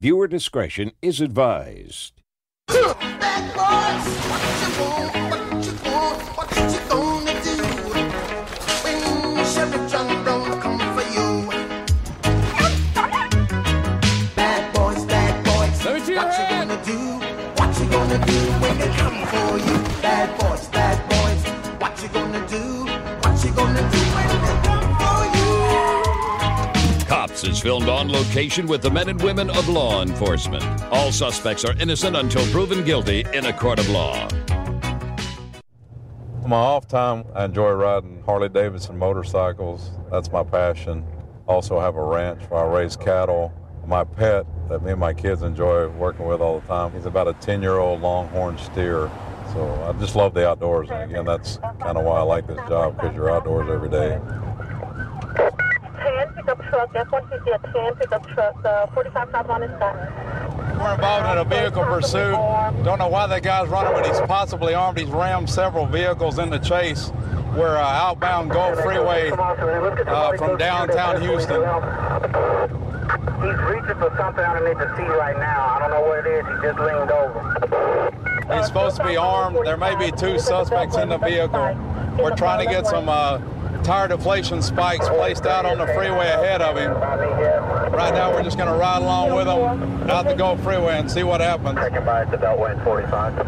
Viewer discretion is advised. Bad boys, what you gonna do? When Sheriff John don't come for you. Bad boys, what you gonna do? What you gonna do when they come for you? Bad boys, what you gonna do? What you gonna do when they come for you? Cops is filmed on location with the men and women of law enforcement. All suspects are innocent until proven guilty in a court of law. On my off time, I enjoy riding Harley-Davidson motorcycles. That's my passion. Also have a ranch where I raise cattle. My pet that me and my kids enjoy working with all the time, he's about a 10-year-old longhorn steer. So I just love the outdoors. And again, that's kind of why I like this job, because you're outdoors every day. 10 pickup truck, F-150, a 10 pickup truck, 45 southbound is stop. We're involved in a vehicle pursuit. Don't know why that guy's running, but he's possibly armed. He's rammed several vehicles in the chase. We're outbound Gulf Freeway from downtown Houston. He's reaching for something underneath the seat right now. I don't know what it is. He just leaned over. He's supposed to be armed. There may be two suspects in the vehicle. We're trying to get some tire deflation spikes placed out on the freeway ahead of him. Right now, we're just going to ride along with him out the Gulf Freeway and see what happens. Second by the Beltway in 45.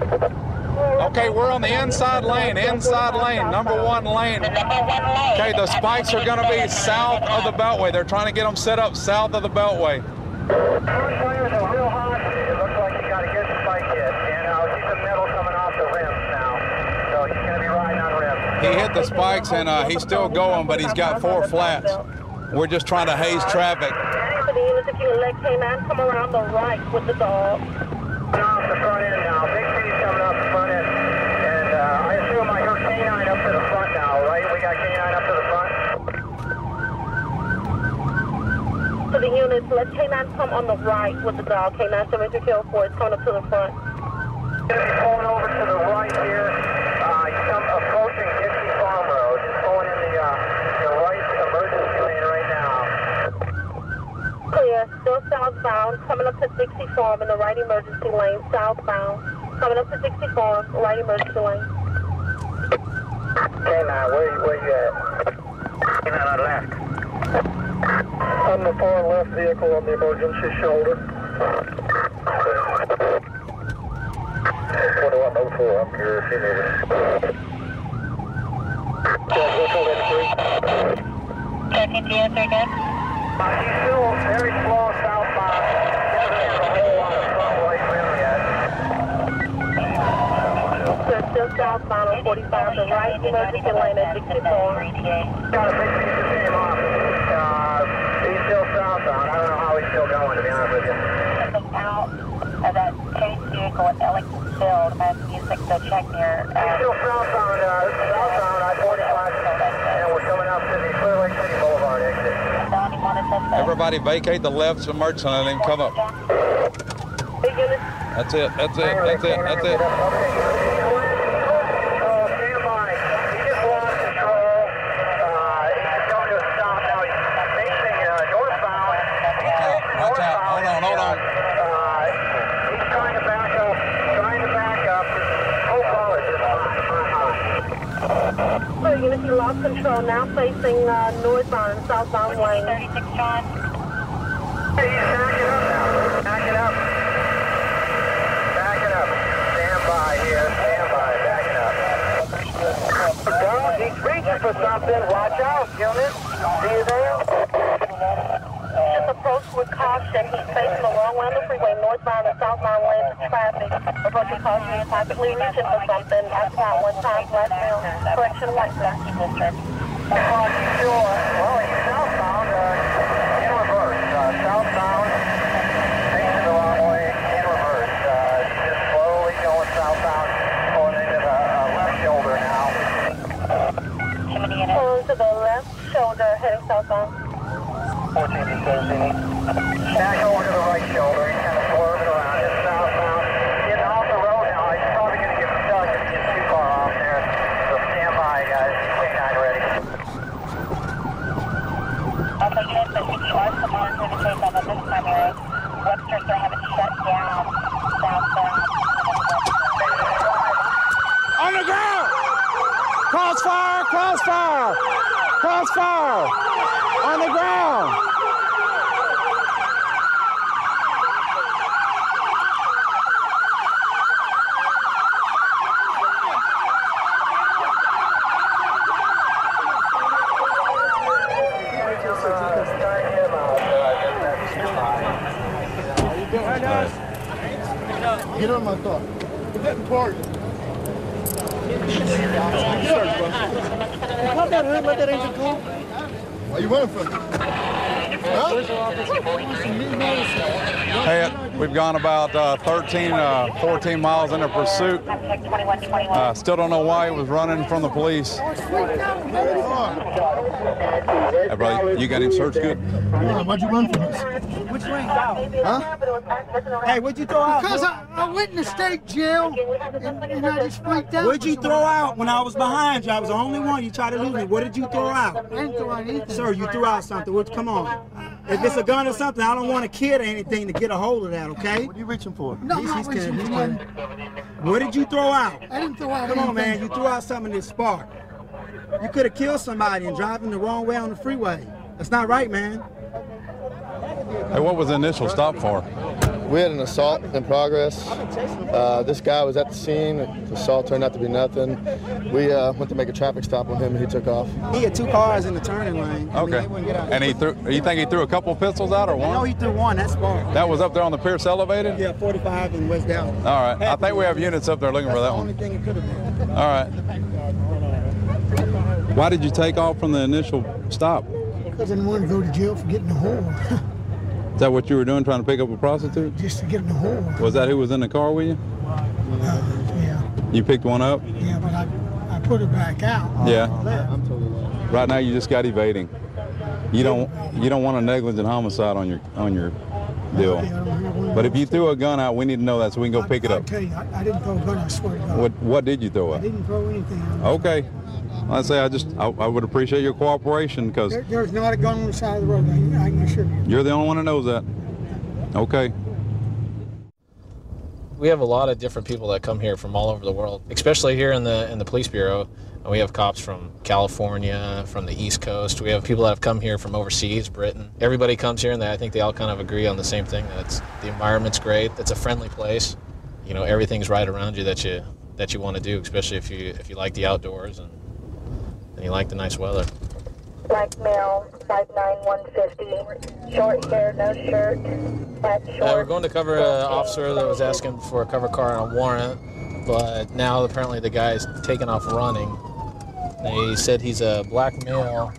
Okay, we're on the inside lane, number one lane. Okay, the spikes are going to be south of the Beltway. They're trying to get them set up south of the Beltway. Tires are real hot. It looks like you got a good spike hit. And I see some metal coming off the rims now. So he's going to be riding on rims. He hit the spikes and he's still going, but he's got 4 flats. We're just trying to haze traffic. For the units, if you elect K9, come around the right with the dog. Off the front end now. Big C's coming off the front end. And I assume I heard K9 up to the front now, right? We got K9 up to the front. For the units, let K9 come on the right with the dog. K9 7304 is coming up to the front. Going to be pulling over to the right here. He's approaching Dixie Farm Road. He's pulling in the right emergency lane right now. Clear, still southbound, coming up to Dixie Farm in the right emergency lane, southbound. Coming up to Dixie Farm, right emergency lane. K9, where you at? K9 on left. On the far left vehicle on the emergency shoulder. 2104, I'm here if you need it. Checking the answer again. He's still very slow southbound. Doesn't have a whole lot of front right rim yet. So still southbound on 45, the right emergency lane at Dixie Farm. Got a big piece of came off. He's still southbound. I don't know how he's still going, to be honest with you. Out of that chase vehicle at Ellington Field, I have music to check near. He's still southbound I-45, and we're coming up to the Clear Lake City Boulevard exit. Everybody vacate the left emergency lane and come up. That's it. Stand by. He just lost control. He's going to a stop now. He's facing northbound. Watch out. Hold on. He's trying to back up. Whole car is just So unit, you lost control, now facing northbound and southbound lane. 36 John. He's backing up now. Backing up. Stand by here. Backing up. Down. He's reaching for something. Watch out, unit. See you there? Just approach with caution. He's facing the wrong way on the freeway, northbound and southbound lanes of traffic. Approaching caution, he's possibly reaching for something. That's about 1 time left now. Correction, white district. Sure. Well, he's southbound. In reverse. Southbound. Facing the wrong way. In reverse. Just slowly going southbound. Pulling into the left shoulder now. Pulling to the left shoulder, heading southbound. 14 back over to the right shoulder. He's kind of swerving around. It's southbound. Getting off the road now. He's probably going to get stuck if he gets too far off there. So stand by, guys. K9 ready. Crossfire! Crossfire! On the ground! Get on my car. Get that park. Why you running from me? Hey, we've gone about 14 miles into pursuit. Still don't know why he was running from the police. Hey, brother, you got him searched good? Yeah, why'd you run from us? Which way? Huh? Hey, what'd you throw out? Because I went in the state jail and I just freaked out. What'd you throw out when I was behind you? I was the only one. You tried to lose me. What did you throw out? I didn't throw out anything. Sir, you threw out something. Come on. If it's a gun or something, I don't want a kid or anything to get a hold of that, okay? What are you reaching for? No, I'm not reaching for one. What did you throw out? I didn't throw out Come on, anything. man. You threw out something that sparked. You could have killed somebody and driving the wrong way on the freeway. That's not right, man. Hey, what was the initial stop for? We had an assault in progress. This guy was at the scene. The assault turned out to be nothing. We went to make a traffic stop on him, and he took off. He had two cars in the turning lane. Okay. And he threw. You think he threw a couple pistols out or one? No, he threw one. That's far. That was up there on the Pierce elevated? Yeah, 45 in West Dallas. All right. I think we have units up there looking for that one. That's the only thing it could have been. All right. Why did you take off from the initial stop? Because I didn't want to go to jail for getting a whore. Is that what you were doing, trying to pick up a prostitute? Just to get in a whore. Was that who was in the car with you? Yeah. You picked one up? Yeah, but I put her back out. Yeah. Right now you just got evading. You don't want a negligent homicide on your deal. But if you threw a gun out, we need to know that so we can go pick it up. I'll tell you, I didn't throw a gun, I swear to God. What did you throw I out? didn't throw anything out. Okay. I say I would appreciate your cooperation because There's not a gun on the side of the road. I can assure you. you're the only one that knows that. Okay. We have a lot of different people that come here from all over the world, especially here in the police bureau. We have cops from California, from the East Coast. We have people that have come here from overseas, Britain. Everybody comes here, and I think they all kind of agree on the same thing. That the environment's great. It's a friendly place. You know, everything's right around you that you want to do, especially if you like the outdoors and you like the nice weather. Black male, 5'9", 150, short hair, no shirt, black shorts. We're going to cover an officer that was asking for a cover car on a warrant, but now apparently the guy's taken off running. They said he's a black male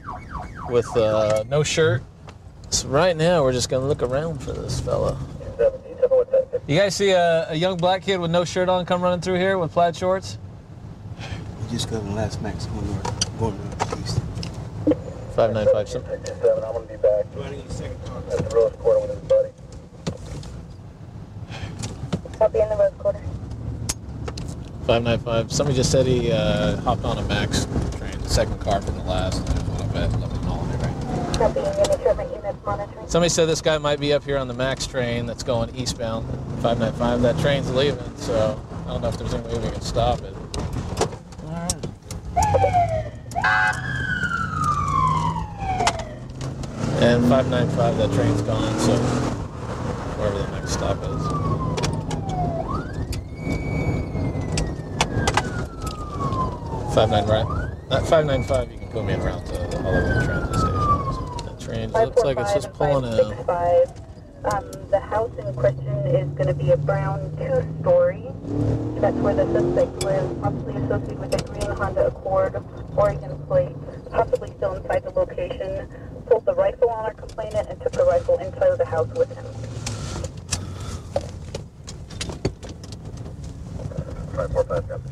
with no shirt. So right now we're just going to look around for this fella. You guys see a young black kid with no shirt on come running through here with plaid shorts? We just got the last max going northeast. 595. I'm going to be back at the Rose Quarter with his buddy. Copy in the Rose Quarter. 595. Somebody just said he hopped on a Max train, the second car from the last. I just want to let me know. Copy, units monitoring. Somebody said this guy might be up here on the Max train that's going eastbound. 595. That train's leaving, so I don't know if there's any way we can stop it. All right. And 595, that train's gone, so wherever the next stop is. Right? That 595, you can put me around to the Hollywood transit station. That train looks like it's just pulling in. The house in question is going to be a brown two-story. That's where the suspect lives, possibly associated with a green Honda Accord, Oregon plate, possibly still inside the location. Pulled the rifle on our complainant and took the rifle inside of the house with him. 545, copy.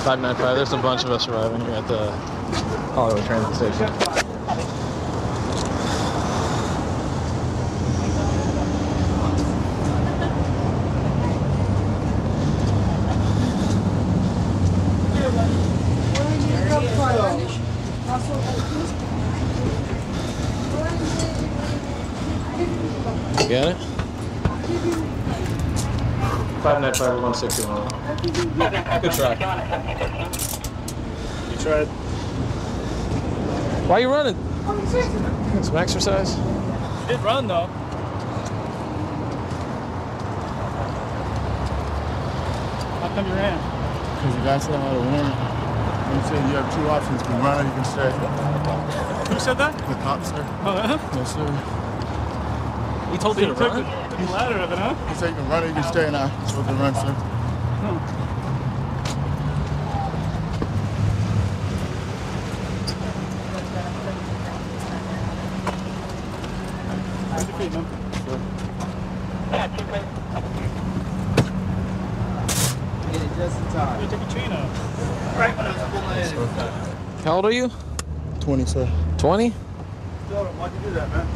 $595. There's a bunch of us arriving here at the Hollywood transit station. You got it? 595-161. Good try. You tried. Why are you running? Some exercise? You did run though. How come you ran? Because the guy said I had a warrant. He said you have two options. You can run or you can stay. Who said that? The cop, sir. Oh, yeah? Yes, sir. He told you to run? Took the ladder of it, huh? He said you can run or you can stay, and I chose to run, sir. Where's your feet, man? Get it just in time. You take your chain off. Right when I was pulling in. How old are you? 20, sir. 20? Why'd you do that, man?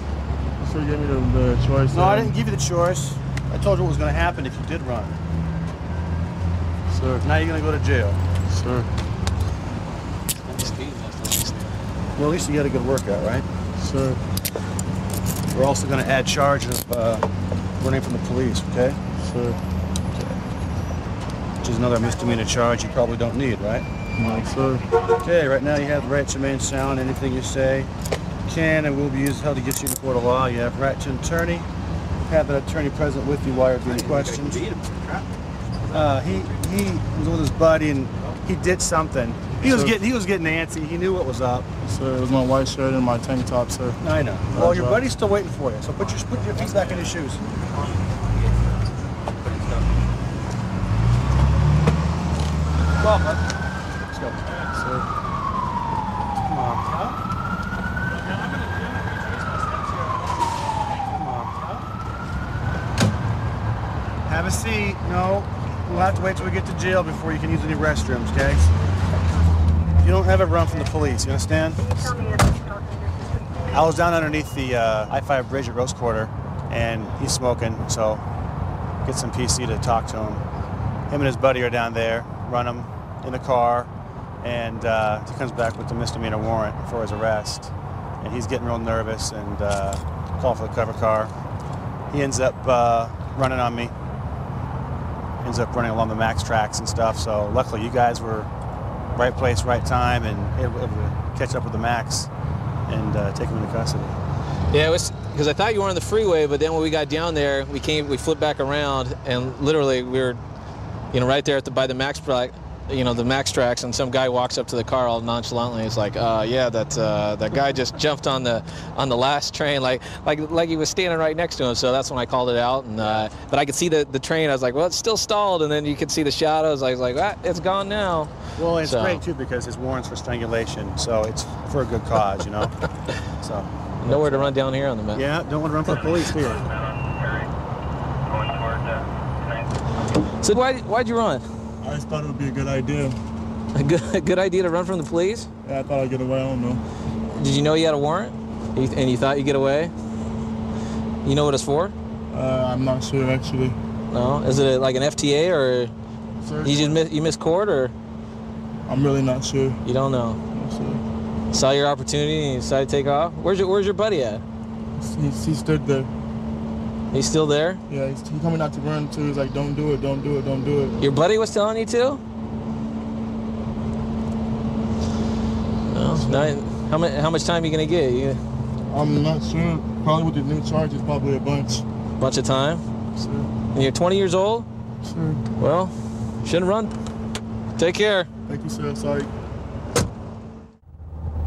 So you gave me the choice. No, I didn't give you the choice. I told you what was going to happen if you did run. Sir. Now you're going to go to jail. Sir. Well, at least you got a good workout, right? Sir. We're also going to add charge of running from the police, okay? Sir. Which is another misdemeanor charge you probably don't need, right? No, sir. Okay, right now you have the right to remain silent. Anything you say can and will be used held against you in court of law. You have right to an attorney. Have that attorney present with you while you're being questioned. He was with his buddy and he did something. He was getting antsy. He knew what was up. Sir, it was my white shirt and my tank top, sir. I know. Well, your buddy's still waiting for you. So put your feet back in his shoes. Well, bud. Let's go. Sir. Come on. Have a seat. No, we'll have to wait till we get to jail before you can use any restrooms, okay? You don't ever run from the police, you understand? I was down underneath the I-5 bridge at Rose Quarter, and he's smoking, so get some PC to talk to him. Him and his buddy are down there, run him in the car, and he comes back with the misdemeanor warrant for his arrest. And he's getting real nervous and calling for the cover car. He ends up running on me. Ends up running along the Max tracks and stuff, so luckily you guys were right place, right time, and able to catch up with the Max and take him into custody. Yeah, it was because I thought you were on the freeway, but then when we got down there, we flipped back around, and literally we were, right there by the Max the Max tracks, and some guy walks up to the car all nonchalantly. He's like, yeah, that guy just jumped on the last train, like he was standing right next to him. So that's when I called it out, and but I could see the train. I was like, well, it's still stalled, and then you could see the shadows. I was like, it's gone now. Well, it's great too because his warrant's for strangulation, so it's for a good cause, So nowhere to run down here on the map. Yeah, don't want to run for the police here. So why'd you run? I just thought it would be a good idea. A good idea to run from the police? Yeah, I thought I'd get away. I don't know. Did you know you had a warrant? And you thought you'd get away? You know what it's for? I'm not sure, actually. No? Is it like an FTA, or you missed court, or? I'm really not sure. You don't know? No, sir. Saw your opportunity and you decided to take off? Where's your buddy at? He stood there. He's still there? Yeah, he's coming out to run too. He's like, don't do it, don't do it, don't do it. Your buddy was telling you to? No. How much time are you gonna get? I'm not sure. Probably with the new charges, probably a bunch. Bunch of time? Sure. And you're 20 years old? Sure. Well, shouldn't run. Take care. Thank you, sir. Sorry.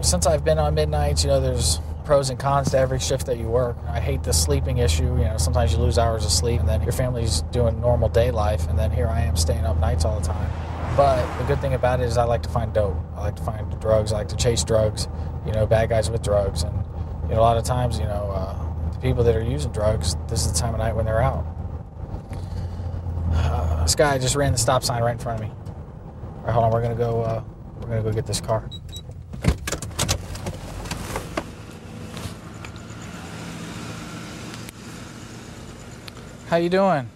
Since I've been on midnights, there's pros and cons to every shift that you work. I hate the sleeping issue. Sometimes you lose hours of sleep, and then your family's doing normal day life, and then here I am staying up nights all the time. But the good thing about it is I like to find dope. I like to find drugs. I like to chase drugs, bad guys with drugs. And a lot of times, the people that are using drugs, this is the time of night when they're out. This guy just ran the stop sign right in front of me. All right, hold on. We're gonna go get this car. How you doing?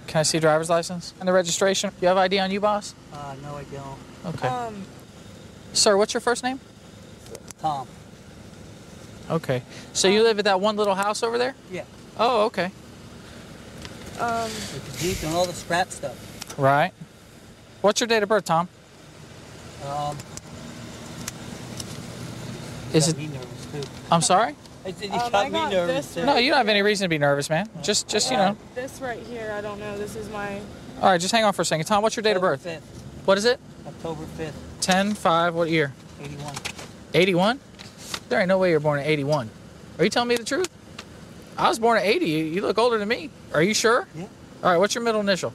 Can I see your driver's license and the registration? You have ID on you, boss? No, I don't. Okay. Sir, what's your first name? Tom. Okay. So you live at that one little house over there? Yeah. Oh, okay. With the Jeep and all the scrap stuff. Right. What's your date of birth, Tom? Is it? Me nervous too. I'm sorry? I said you got me nervous too. No, you don't have any reason to be nervous, man. Just you know. This right here, I don't know. This is my... All right, just hang on for a second. Tom, what's your date of birth? 5th. What is it? October 5th. 10/5, what year? 81. 81? There ain't no way you're born in 81. Are you telling me the truth? I was born in 80. You look older than me. Are you sure? Yeah. All right, what's your middle initial?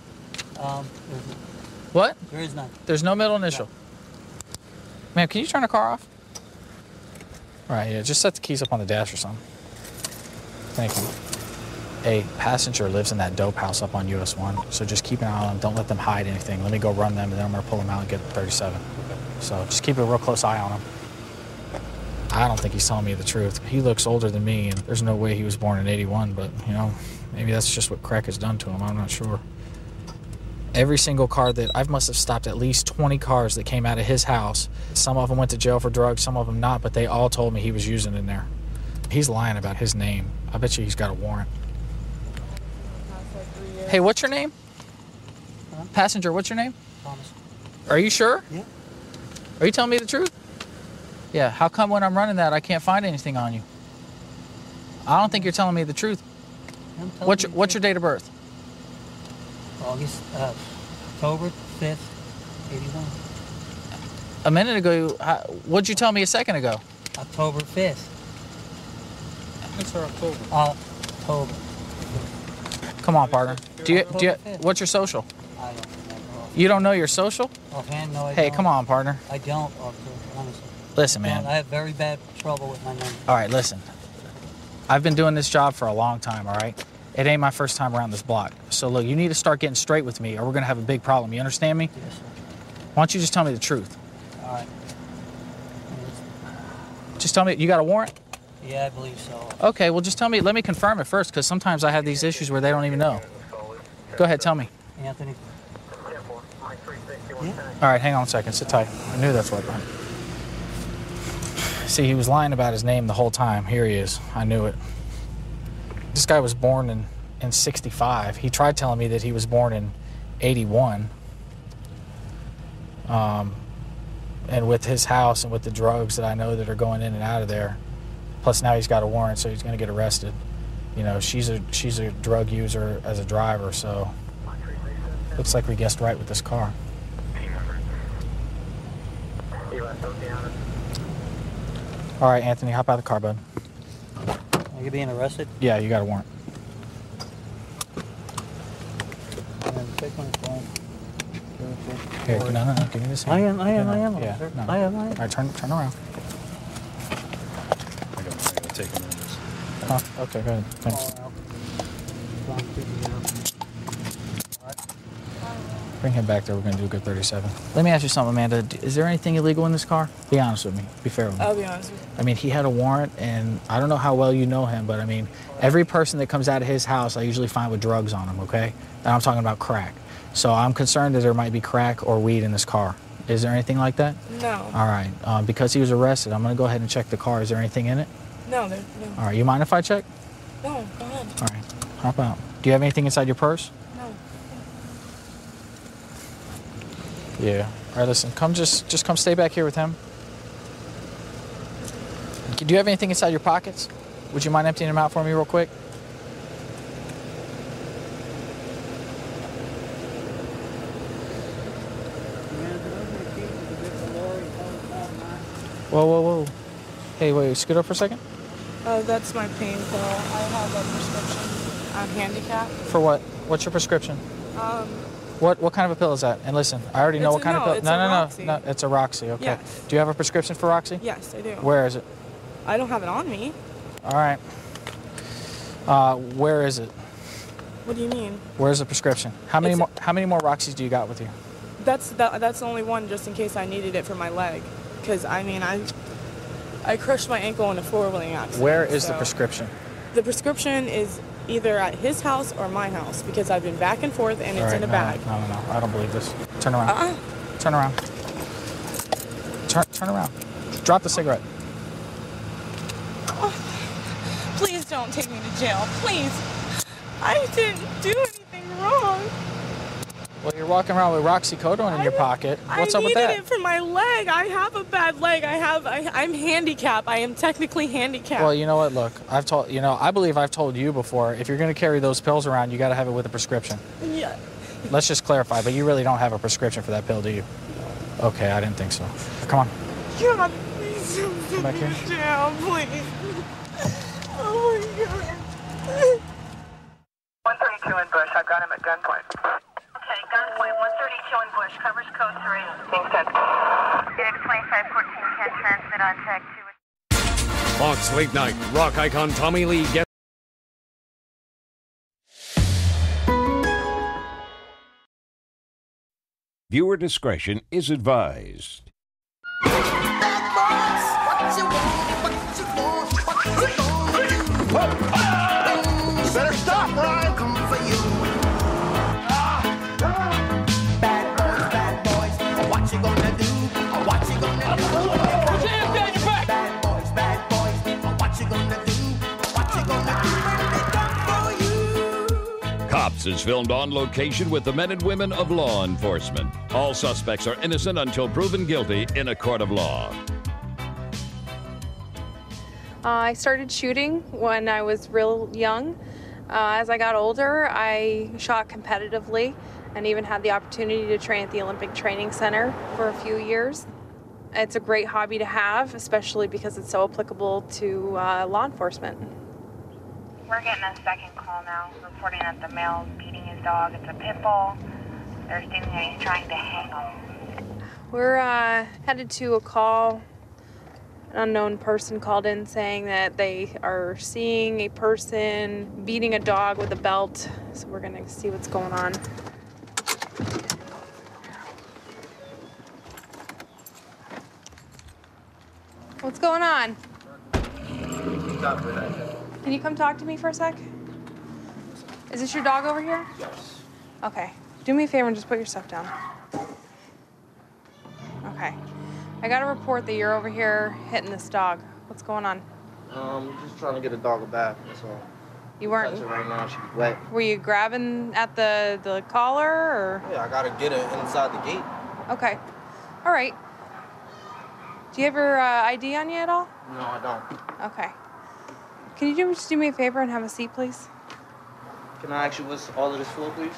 What? There is none. There's no middle initial. Ma'am, can you turn the car off? All right, yeah, just set the keys up on the dash or something. Thank you. A passenger lives in that dope house up on US 1, so just keep an eye on them. Don't let them hide anything. Let me go run them, and then I'm going to pull them out and get the 37. So just keep a real close eye on him. I don't think he's telling me the truth. He looks older than me, and there's no way he was born in 81, but, you know, maybe that's just what crack has done to him. I'm not sure. Every single car that I must have stopped at least 20 cars that came out of his house. Some of them went to jail for drugs, some of them not, but they all told me he was using in there. He's lying about his name. I bet you he's got a warrant. Hey, what's your name? Huh? Passenger, what's your name? Thomas. Are you sure? Yeah. Are you telling me the truth? Yeah, how come when I'm running that I can't find anything on you? I don't think you're telling me the truth. What's your date of birth? August, October 5th, 81. A minute ago, what'd you tell me a second ago? October 5th. It's for October. October. Come on, partner. What's your social? I don't remember. You don't know your social? Offhand, no, I Hey, don't. come on, partner. I don't, honestly. Listen, man. I have very bad trouble with my number. All right, listen. I've been doing this job for a long time, all right? It ain't my first time around this block. So, look, you need to start getting straight with me or we're going to have a big problem. You understand me? Yes, sir. Why don't you just tell me the truth? All right. Just tell me, you got a warrant? Yeah, I believe so. Okay, well, just tell me, let me confirm it first, because sometimes I have these issues where they don't even know. Go ahead, tell me. Anthony. All right, hang on a second. Sit tight. I knew that's what. See, he was lying about his name the whole time. Here he is. I knew it. This guy was born in 65. He tried telling me that he was born in 81. And with his house and with the drugs that I know that are going in and out of there, plus now he's got a warrant, so he's going to get arrested. You know, she's a drug user as a driver, so looks like we guessed right with this car. All right, Anthony, hop out of the car, bud. Are you being arrested? Yeah, you got a warrant. Take my phone. Here, no, give me this. I am. Yeah, Sir. no. I am. All right, turn around. I gotta take him in this. Huh? Okay, go ahead. Thanks. Bring him back there. We're going to do a good 37. Let me ask you something, Amanda. Is there anything illegal in this car? Be honest with me. Be fair with me. I'll be honest with you. I mean, he had a warrant, and I don't know how well you know him, but I mean, every person that comes out of his house, I usually find with drugs on them, okay? And I'm talking about crack. So I'm concerned that there might be crack or weed in this car. Is there anything like that? No. All right. Because he was arrested, I'm going to go ahead and check the car. Is there anything in it? No, no. All right. You mind if I check? No, go ahead. All right. Hop out. Do you have anything inside your purse? No. Yeah. All right, listen. Just come stay back here with him. Do you have anything inside your pockets? Would you mind emptying them out for me real quick? Whoa. Hey, wait, scoot up for a second. That's my pain pill. I have a prescription. I'm handicapped. For what? What's your prescription? What kind of a pill is that? And listen, I already know what kind of pill. No, it's a Roxy. Okay. Yes. Do you have a prescription for Roxy? Yes, I do. Where is it? I don't have it on me. All right. Where is it? What do you mean? Where's the prescription? How many more Roxys do you got with you? That's the only one, just in case I needed it for my leg. Because I mean, I crushed my ankle in a four-wheeling accident. Where is the prescription? The prescription is either at his house or my house, because I've been back and forth and it's in a bag. No. I don't believe this. Turn around. Turn around. Turn around. Drop the cigarette. Please don't take me to jail. Please. I didn't do anything wrong. Well, you're walking around with Roxycodone in your pocket. What's up with that? I needed it for my leg. I have a bad leg. I'm handicapped. I am technically handicapped. Well, you know what? Look, I believe I've told you before, if you're going to carry those pills around, you got to have it with a prescription. Yeah. Let's just clarify, but you really don't have a prescription for that pill, do you? Okay, I didn't think so. Come on. God, please don't Come back here. take me to jail, please. Oh my God. 132 in Bush. I've got him at gunpoint. Okay, gunpoint. 132 in Bush. Covers code 3. Thanks, 10. Phoenix 2514 can transmit on tech 2. Fox Late Night. Rock icon Tommy Lee gets. Viewer discretion is advised. You better stop, Ryan. Come for you. Bad boys, what you gonna do? What you gonna do? Put your hands behind your back. Bad boys, what you gonna do? What you gonna do when they come for you? Cops is filmed on location with the men and women of law enforcement. All suspects are innocent until proven guilty in a court of law. I started shooting when I was real young. As I got older, I shot competitively and even had the opportunity to train at the Olympic Training Center for a few years. It's a great hobby to have, especially because it's so applicable to law enforcement. We're getting a second call now, reporting that the male's beating his dog. It's a pit bull. They're stating that he's trying to hang him. We're headed to a call. An unknown person called in saying that they are seeing a person beating a dog with a belt. So we're gonna see what's going on. What's going on? Can you come talk to me for a sec? Is this your dog over here? Yes. Okay. Do me a favor and just put your stuff down. Okay. I got a report that you're over here hitting this dog. What's going on? Just trying to get a dog a bath, that's all. You weren't... Touch her right now, she's wet. Were you grabbing at the collar, or...? Yeah, I gotta get her inside the gate. Okay. All right. Do you have your ID on you at all? No, I don't. Okay. Can you just do me a favor and have a seat, please? Can I ask you what's all of this for, please?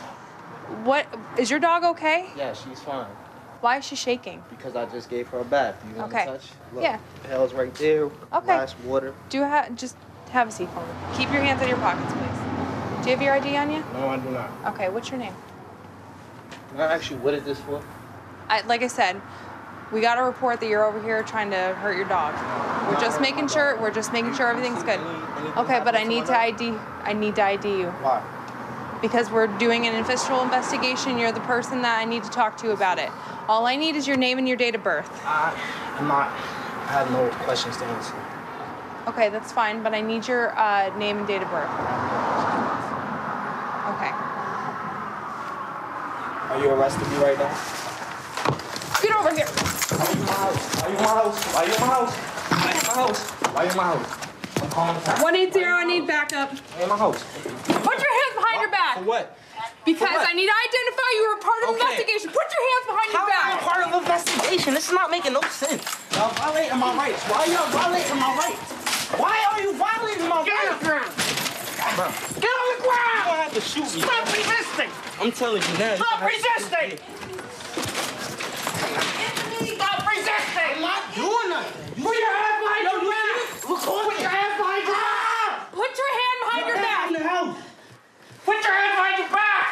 What... Is your dog okay? Yeah, she's fine. Why is she shaking? Because I just gave her a bath. Do you want Okay. to touch? Look, Yeah. Pail's right there. Okay. Glass water. Just have a seat for me. Keep your hands in your pockets, please. Do you have your ID on you? No, I do not. Okay, what's your name? Can I ask you what is this for? Like I said, we got a report that you're over here trying to hurt your dog. We're just making sure everything's good. Okay, but I need to ID you. Why? Because we're doing an official investigation. You're the person that I need to talk to about it. All I need is your name and your date of birth. I have no questions to answer. Okay, that's fine, but I need your name and date of birth. Okay. Are you arresting me right now? Get over here. Why you in my house? Why you in my house? Why you in my house? Why you in my house? Why you in my house? I'm calling the cops. 180, I need backup. Why in my house? Put your hands behind your back. For what? Because For what? I need to identify you were part of the investigation. Put your hands behind your back. How am I part of the investigation? This is not making no sense. Y'all violating my rights. Why are y'all violating my rights? Why are you violating my rights? Get on the ground. Get on the ground. You're gonna have to shoot me. Stop resisting. I'm telling you now. Stop resisting. Stop resisting. I'm not doing nothing. Put your hand behind your back. Put your hand behind your back. Put your hand behind your back. In the house. Put your hand behind your back!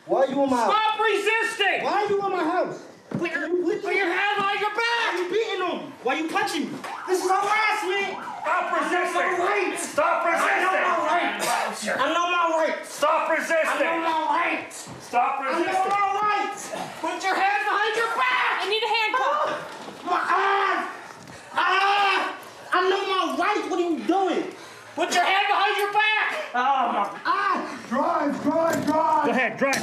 Why are you in my house? Stop resisting! Why are you in my house? Put your hand behind your back! Why are you beating on me? Why are you punching me? This is harassment! Stop resisting! I know my rights! Stop resisting! I know my rights! I know my rights! Stop resisting! I know my rights! Stop resisting! I know my rights! Put your hand behind your back! I need a handcuff! My I know my rights! What are you doing? Put your hand behind your back! Oh my... Drive! Go ahead, drive.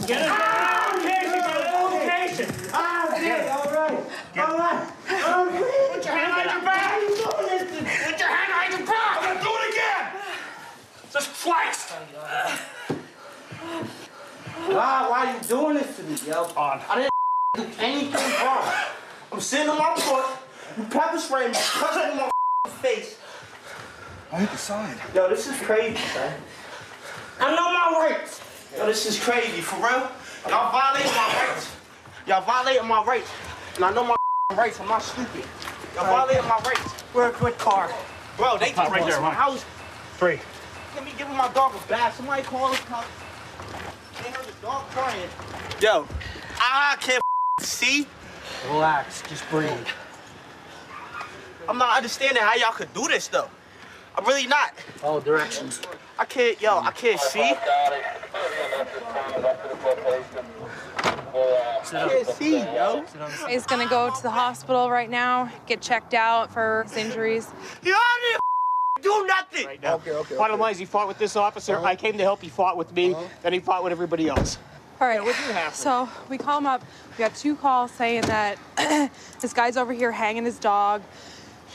Get us a location. Okay, all right. Put your hand behind your back. Why are you doing this? to me, yo. I didn't do anything wrong. I'm sitting on my porch, you pepper spray me, punching in my face. I hit the side. Yo, this is crazy, son. I know my rights. Yo, this is crazy, for real. Y'all violating my rights. Y'all violating my rights. And I know my rights, I'm not stupid. Y'all violating my rights. Where a quick car? Bro, they can right there, my house. 3. Let me give my dog a bath. Somebody call the cops. They heard the dog crying. Yo, I can't see. Relax, just breathe. I'm not understanding how y'all could do this, though. I'm really not. All directions. I can't see. I can't see, yo. He's gonna go to the hospital right now, get checked out for his injuries. You didn't do nothing. Right now. Okay. Bottom line is he fought with this officer. I came to help. He fought with me. Then he fought with everybody else. All right, so we call him up. We got 2 calls saying that this guy's over here hanging his dog,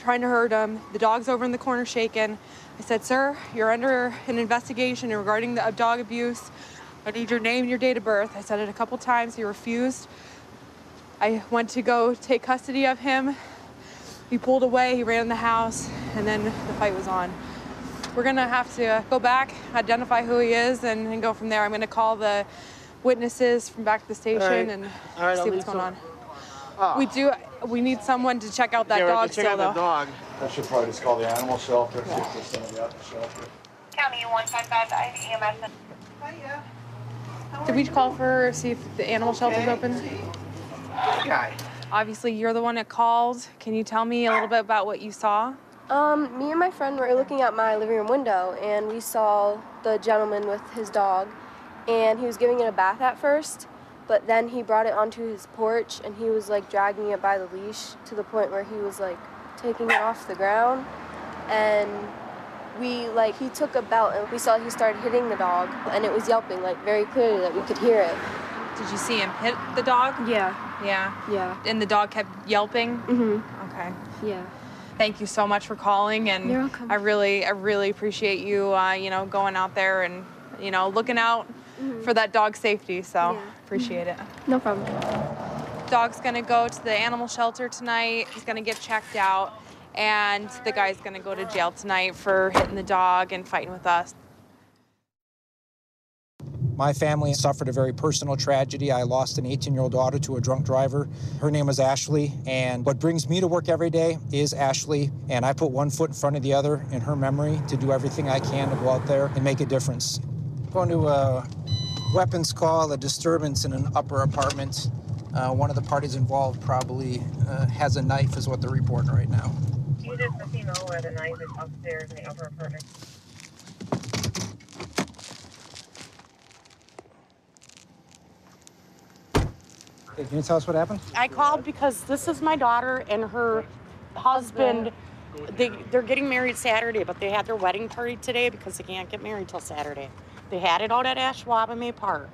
trying to hurt him. The dog's over in the corner shaking. I said, sir, you're under an investigation regarding the dog abuse. I need your name and your date of birth. I said it a couple times. He refused. I went to go take custody of him. He pulled away. He ran in the house, and then the fight was on. We're going to have to go back, identify who he is, and go from there. I'm going to call the witnesses from back to the station and see what's going on. We need someone to check out that dog still, though. I should probably just call the animal shelter. See if there's somebody at the shelter. County 155 EMS. Did we call for see if the animal shelter's open? Guy. Obviously, you're the one that called. Can you tell me a little bit about what you saw? Me and my friend were looking out my living room window, and we saw the gentleman with his dog, and he was giving it a bath at first, but then he brought it onto his porch, and he was like dragging it by the leash to the point where he was like taking it off the ground, and he took a belt, and we saw he started hitting the dog, and it was yelping like very clearly that we could hear it. Did you see him hit the dog? Yeah. Yeah. And the dog kept yelping? Mm-hmm. Okay. Yeah. Thank you so much for calling, and You're welcome. I really appreciate you, going out there and, looking out for that dog's safety. So appreciate it. No problem. Dog's gonna go to the animal shelter tonight. He's gonna get checked out, and the guy's gonna go to jail tonight for hitting the dog and fighting with us. My family suffered a very personal tragedy. I lost an 18-year-old daughter to a drunk driver. Her name was Ashley, and what brings me to work every day is Ashley, and I put one foot in front of the other in her memory to do everything I can to go out there and make a difference. Going to a weapons call, a disturbance in an upper apartment. One of the parties involved probably has a knife, is what they're reporting right now. You just let me know where the knife is upstairs in the upper apartment. Hey, can you tell us what happened? I called because this is my daughter and her husband. They're getting married Saturday, but they had their wedding party today because they can't get married till Saturday. They had it out at Ashwaubenon Park.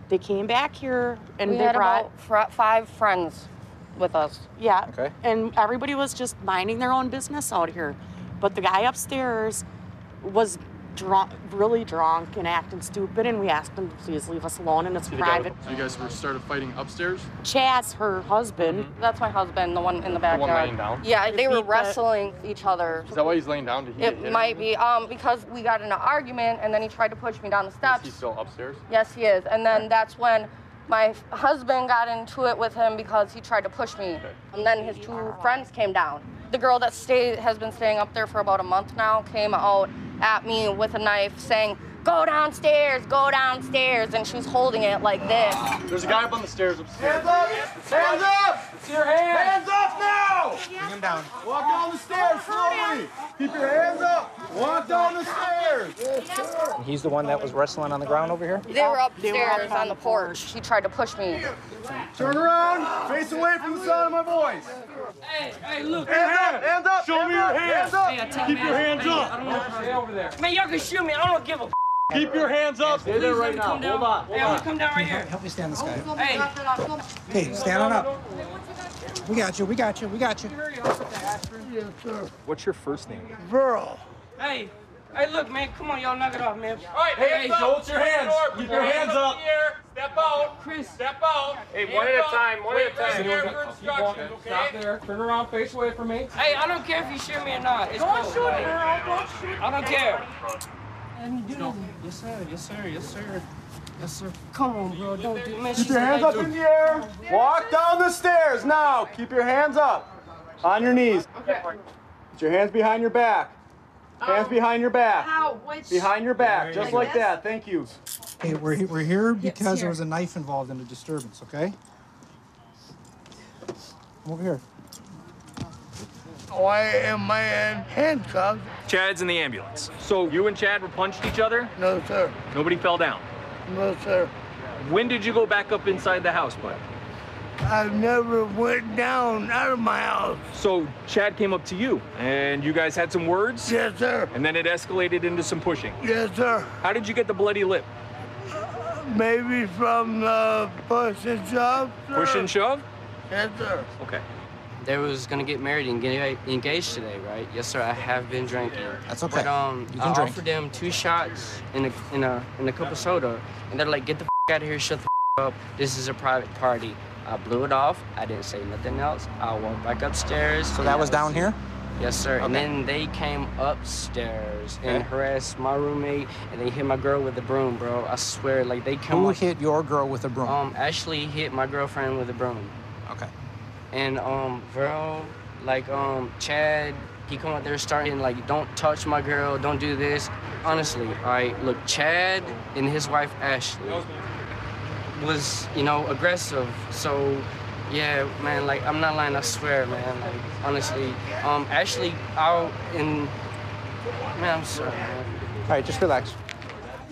They came back here and we they had brought about 5 friends with us. Yeah. Okay. And everybody was just minding their own business out here. But the guy upstairs was drunk, really drunk and acting stupid, and we asked him to please leave us alone, and it's private. So you guys started fighting upstairs? Chaz, her husband. That's my husband, the one in the backyard. The one laying down? Yeah, they were wrestling each other. Is that why he's laying down? Did he get hit? It might be, because we got in an argument, and then he tried to push me down the steps. Is he still upstairs? Yes, he is. And then that's when my husband got into it with him because he tried to push me. Okay. And then his 2 friends came down. The girl that has been staying up there for about a month now came out at me with a knife saying, "Go downstairs, go downstairs," and she was holding it like this. There's a guy up on the stairs upstairs. Hands up! Hands up! It's your hands! Hands up now! Bring him down. Walk down the stairs slowly. Keep your hands up. Walk down the stairs. And he's the one that was wrestling on the ground over here? They were upstairs on the porch. He tried to push me. Turn around. Face away from the sound of my voice. Hey, look. Hands up. Hands up. Show me your hands. Hands up. Keep your hands up. I don't want to stay over there. Man, y'all can shoot me. I don't give a Keep your hands up. Stay there right now. Hold on. Hey, I'm gonna come down right here. Help me stand this guy. Hey. Hey, stand on up. We got you, we got you, we got you. What's your first name? Burl. Hey, Hey, look, man, come on, y'all, knock it off, man. All right, hey, hold your hands. Keep your hands up. Step out. Chris, step out. Hey, one at a time, one at a time. Keep walking. Stop there. Turn around, face away from me. Hey, I don't care if you shoot me or not. It's Don't cool. shoot, girl. Don't shoot. I don't care. Yes, sir. Yes, sir. Yes, sir. Yes, sir. Come on, bro. Don't do man. Keep your hands up in the air. Walk down the stairs now. Keep your hands up. On your knees. Okay. Put your hands behind your back. Hands behind your back. How? Which? Behind your back, just like that. Thank you. Hey, we're here because there was a knife involved in the disturbance, okay? Come over here. Why am I handcuffed? Chad's in the ambulance. So you and Chad were punched each other? No, sir. Nobody fell down? No, sir. When did you go back up inside the house, bud? I never went down out of my house. So Chad came up to you and you guys had some words? Yes, sir. And then it escalated into some pushing? Yes, sir. How did you get the bloody lip? Maybe from the push and shove, sir. Push and shove? Yes, sir. Okay. They was gonna get married and get engaged today, right? Yes, sir. I have been drinking. That's okay. But You can I drink. offered them 2 shots in a cup of soda, and they're like, "Get the out of here, shut the up. This is a private party." I blew it off. I didn't say nothing else. I walked back upstairs. So that was down here? Yes, sir. Okay. And then they came upstairs and harassed my roommate, and they hit my girl with a broom, bro. I swear, like they come. Who hit your girl with a broom? Ashley hit my girlfriend with a broom. Okay. And bro, like Chad, he come out there starting like, "Don't touch my girl, don't do this." Honestly, all right, look, Chad and his wife Ashley was, aggressive. So, yeah, man, like I'm not lying, I swear, man. Like honestly, Ashley out in, man, I'm sorry, man. All right, just relax.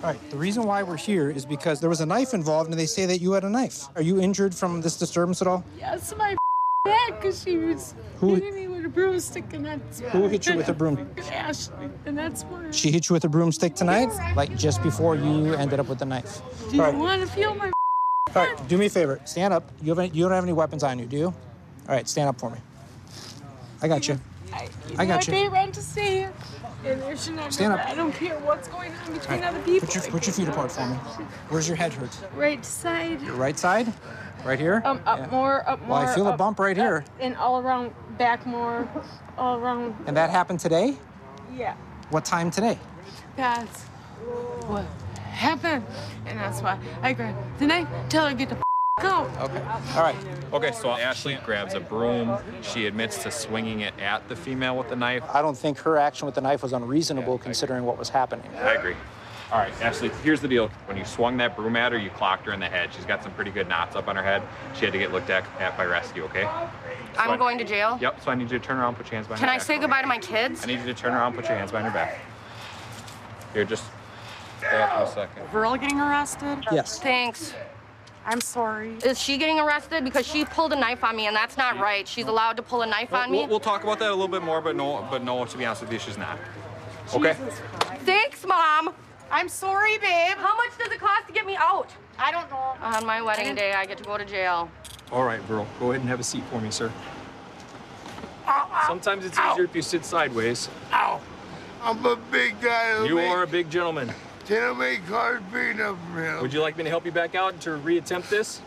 All right, the reason why we're here is because there was a knife involved and they say that you had a knife. Are you injured from this disturbance at all? Yes, my back, because she was hitting me with a broomstick, and that's Who hit you with a broom? Ashley, and that's why. She hit you with a broomstick tonight? Like just before you ended up with the knife? Do you All right. want to feel my All right, do me a favor. Stand up. You don't have any weapons on you, do you? All right, stand up for me. I got you. I got you. I pay rent to stay here, and there should never. Stand up. I don't care what's going on between other people. Put your feet apart for me. Where's your head hurt? Right side. Your right side? Right here? Up Yeah. more, up more. Well, I feel a up, bump right here. And all around, back more, all around. And that happened today? Yeah. What time today? That's what happened, and that's why I grabbed the knife. Tell her to get the out. Okay. All right. Okay, so Ashley grabs a broom. She admits to swinging it at the female with the knife. I don't think her action with the knife was unreasonable considering what was happening. I agree. All right, Ashley, here's the deal. When you swung that broom at her, you clocked her in the head. She's got some pretty good knots up on her head. She had to get looked at by rescue, okay? I'm going to jail? Yep, so I need you to turn around, put your hands behind Can your I back. say goodbye to my kids? I need you to turn around, put your hands behind your back. Here, just stay up for a second. Girl getting arrested? Yes. Thanks. I'm sorry. Is she getting arrested? Because she pulled a knife on me, and that's not right. She's allowed to pull a knife on me? We'll talk about that a little bit more, but no, to be honest with you, she's not. Okay? Thanks, Mom. I'm sorry, babe. How much does it cost to get me out? I don't know. On my wedding day, I get to go to jail. All right, girl, go ahead and have a seat for me, sir. Sometimes it's easier if you sit sideways. Ow! I'm a big guy. You are a big gentleman. Can I make cars big enough for him? Would you like me to help you back out to reattempt this?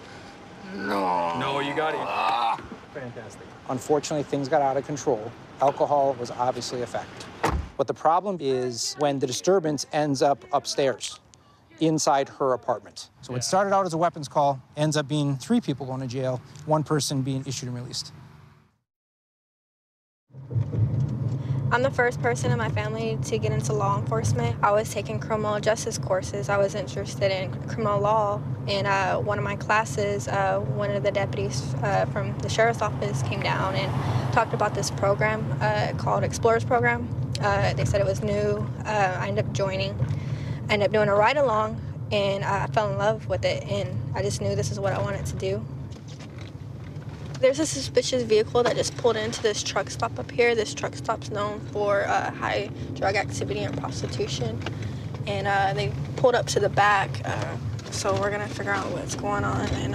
No. No, you got it. Fantastic. Unfortunately, things got out of control. Alcohol was obviously a factor. But the problem is when the disturbance ends up upstairs, inside her apartment. So it started out as a weapons call, ends up being 3 people going to jail, 1 person being issued and released. I'm the first person in my family to get into law enforcement. I was taking criminal justice courses. I was interested in criminal law. In one of my classes, one of the deputies from the sheriff's office came down and talked about this program called Explorers Program. They said it was new. I ended up joining. I ended up doing a ride-along, and I fell in love with it, and I just knew this is what I wanted to do. There's a suspicious vehicle that just pulled into this truck stop up here. This truck stop's known for high drug activity and prostitution. And they pulled up to the back, so we're gonna figure out what's going on and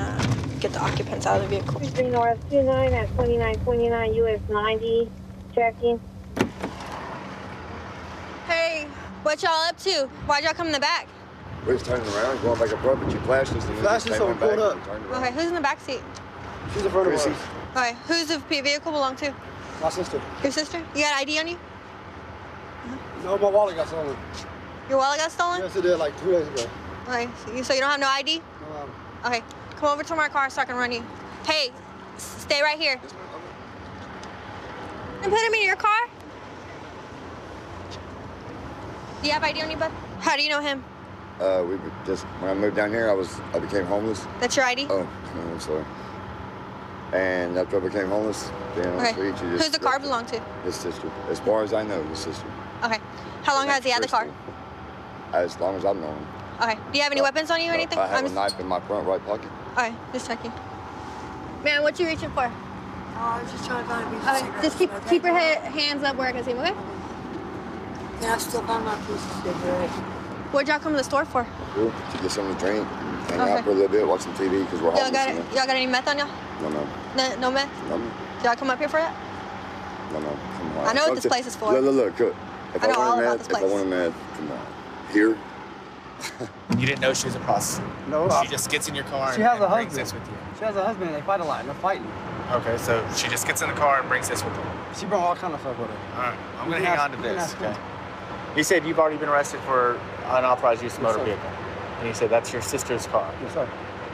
get the occupants out of the vehicle. 3 North 29 at 2929 US 90, checking. Hey, What y'all up to? Why'd y'all come in the back? We're just turning around, going back up, but you flashed us. Flashed us, so we pulled up. Okay, who's in the back seat? She's in front of us. Okay, who's the vehicle belong to? My sister. Your sister? You got ID on you? No, my wallet got stolen. Your wallet got stolen? Yes, it did, like 2 days ago. Okay, so you don't have no ID? No. Okay, come over to my car so I can run you. Hey, stay right here. And put him in your car? Do you have ID on you, bud? How do you know him? We were just, when I moved down here, I became homeless. That's your ID? Oh, I'm sorry. And after I became homeless, being on the street, you just... Who's the car belong to? His sister. As far as I know, his sister. Okay. How long has he had the car? As long as I've known him. Okay. Do you have any weapons on you or anything? I have a knife in my front right pocket. Okay, just checking. Man, what you reaching for? Oh, I was just trying to find a piece of cigarettes. Just keep your hands up where I can see them, okay? Yeah, I still found my piece of cigarette. What'd y'all come to the store for? To get something to drink, hang out for a little bit, watch some TV, because we're homeless. Y'all got any meth on y'all? No. No meth? No. Did y'all come up here for that? No. Come on. I know what this place is for. Look. If I know all wanted about meth, this place. If I wanted meth, come on. Here? You didn't know she was a prostitute? No. She just gets in your car She has a brings husband. this with you? She has a husband and they fight a lot and they're fighting. Okay, so she just gets in the car and brings this with her? She brought all kind of stuff with her. All right, I'm going to hang on to this, okay? You said you've already been arrested for unauthorized use of motor vehicle. And you said that's your sister's car? Yes, sir.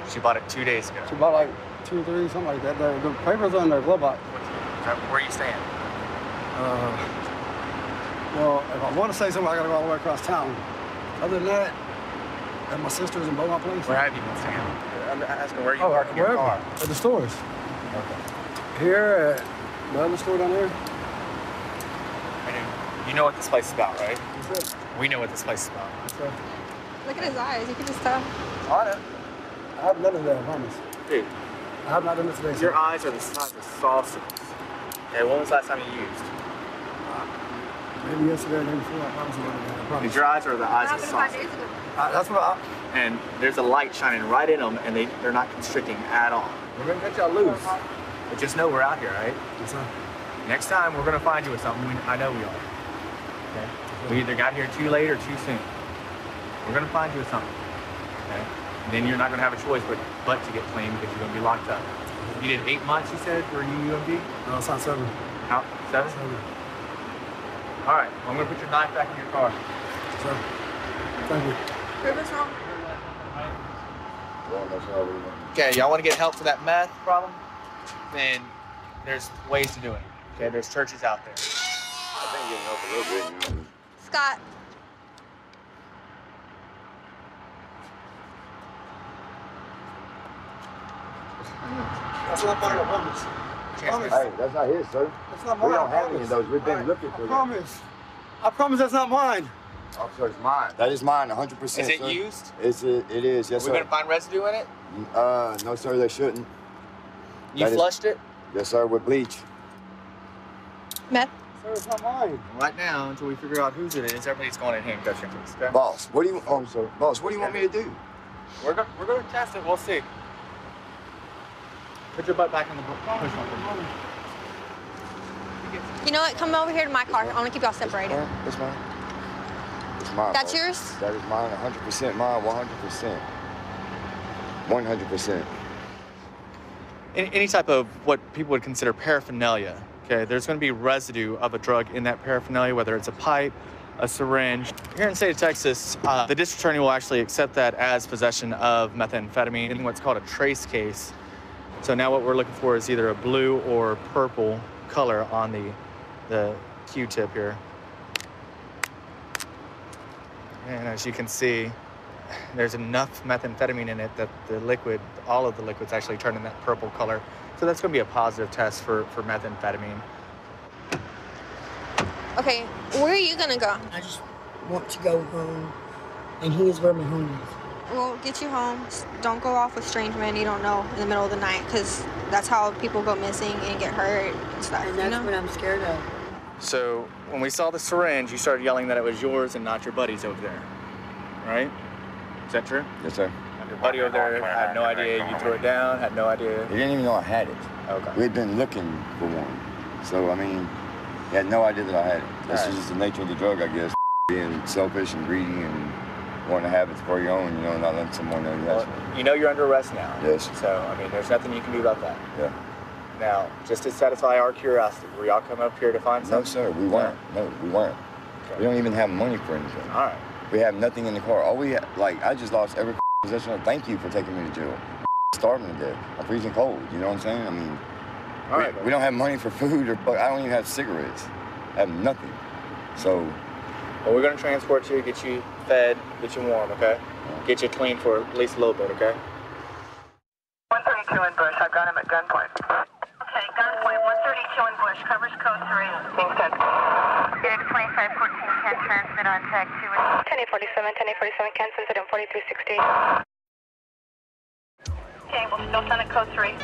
She bought it 2 days ago. She bought like 2 or 3, something like that. The papers are in their glove box. Where are you staying? Well, if I want to say something, I got to go all the way across town. Other than that, and my sister's in both my places. Where have you been staying? I'm asking where you parking your car. At the stores. Okay. Here at the other store down there. You know what this place is about, right? Yes, sir. We know what this place is about. Yes, sir. Look at his eyes. You can just tell. On it. I haven't done it today, I promise. Dude. I have not done it today. Your eyes are the size of saucers. Okay, when was the last time you used? Maybe yesterday or the day before. I promise you about it. I promise. Your eyes are the eyes of saucers. That's what And there's a light shining right in them, and they're not constricting at all. We're going to get y'all loose. But just know we're out here, right? Yes, sir. Next time, we're going to find you with something. I know we are. Okay? We either got here too late or too soon. We're going to find you with something. Okay? And then you're not going to have a choice but to get clean because you're going to be locked up. You did 8 months, you said, for UMD? No, it's not 7. How? 7? 7. All right. Well, I'm going to put your knife back in your car. Sir. Thank you. What's wrong? Okay, y'all want to get help for that meth problem? Then there's ways to do it. Okay, there's churches out there. I think getting help a little bit. Scott. That's not mine, I promise. Hey, that's not his, sir. That's not mine. We don't have any of those. We've been looking for them. I promise that's not mine. Officer, it's mine. That is mine, 100%. Is it sir. used? It is, yes, sir. We're going to find residue in it? No, sir, they shouldn't. You flushed it? Yes, sir, with bleach. Meth? Sir, it's not mine. Right now, until we figure out whose it is, everybody's going in handcuffs. Okay? Boss, what do you? Oh, sir. Boss, what do you want me to do? We're going to test it. We'll see. Put your butt back in the push one. You know what? Come over here to my car. I want to keep y'all separated. That's mine. It's mine. That's boss. yours? That is mine, 100% mine, 100%. 100%. Any type of what people would consider paraphernalia, okay, there's going to be residue of a drug in that paraphernalia, whether it's a pipe, a syringe. Here in the state of Texas, the district attorney will actually accept that as possession of methamphetamine in what's called a trace case. So now what we're looking for is either a blue or purple color on the Q-tip here. And as you can see, there's enough methamphetamine in it that the liquid, all of the liquids actually turn in that purple color. So that's going to be a positive test for methamphetamine. Okay, where are you going to go? I just want to go home, and here's where my home is. We'll get you home. Don't go off with strange men you don't know in the middle of the night, because that's how people go missing and get hurt and stuff. And that's what I'm scared of. So when we saw the syringe, you started yelling that it was yours and not your buddy's over there, right? Is that true? Yes, sir. And your buddy over there had no idea you threw it down, had no idea? He didn't even know I had it. Okay. We'd been looking for one. So, I mean, he had no idea that I had it. This is just the nature of the drug, I guess. being selfish and greedy and wanting to have it for your own, you know, not letting someone know you have Well, you know you're under arrest now. Yes. So, I mean, there's nothing you can do about that. Yeah. Now, just to satisfy our curiosity, were y'all come up here to find something? No, sir, we weren't. No, we weren't. Okay. We don't even have money for anything. All right. We have nothing in the car. All we have, like, I just lost every possession of. Thank you for taking me to jail. Starving to death. I'm freezing cold. You know what I'm saying? I mean, we don't have money for food, but I don't even have cigarettes. I have nothing. So. Well, we're going to transport you, get you fed, get you warm, okay? Get you clean for at least a little bit, okay? 132 in Bush. I've got him at gunpoint. Okay, gunpoint. 132 in Bush. Covers code 3. Being sent. Gig 2514 can transmit on tag 2. 1047, can send it in 4360. Okay, we'll still send it code 3.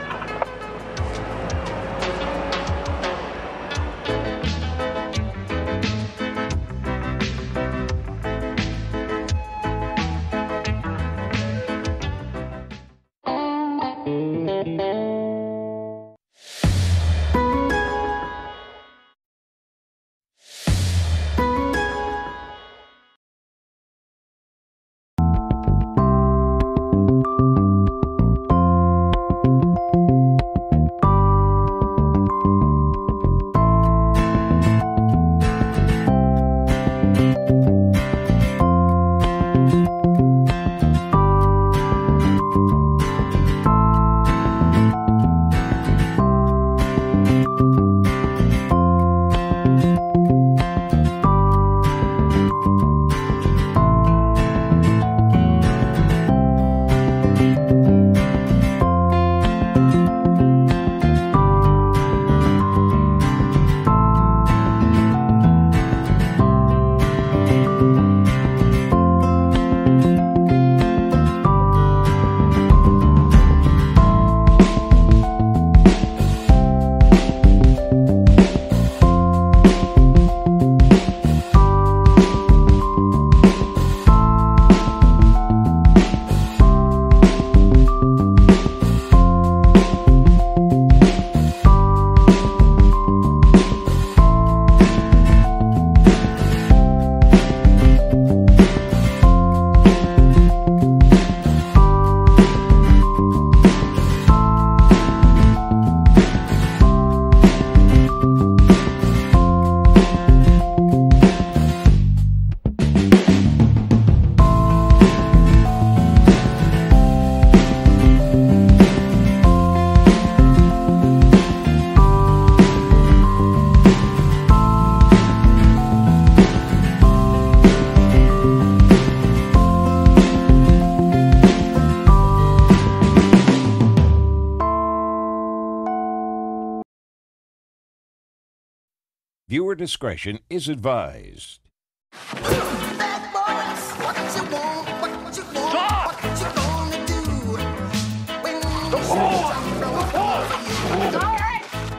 Viewer discretion is advised.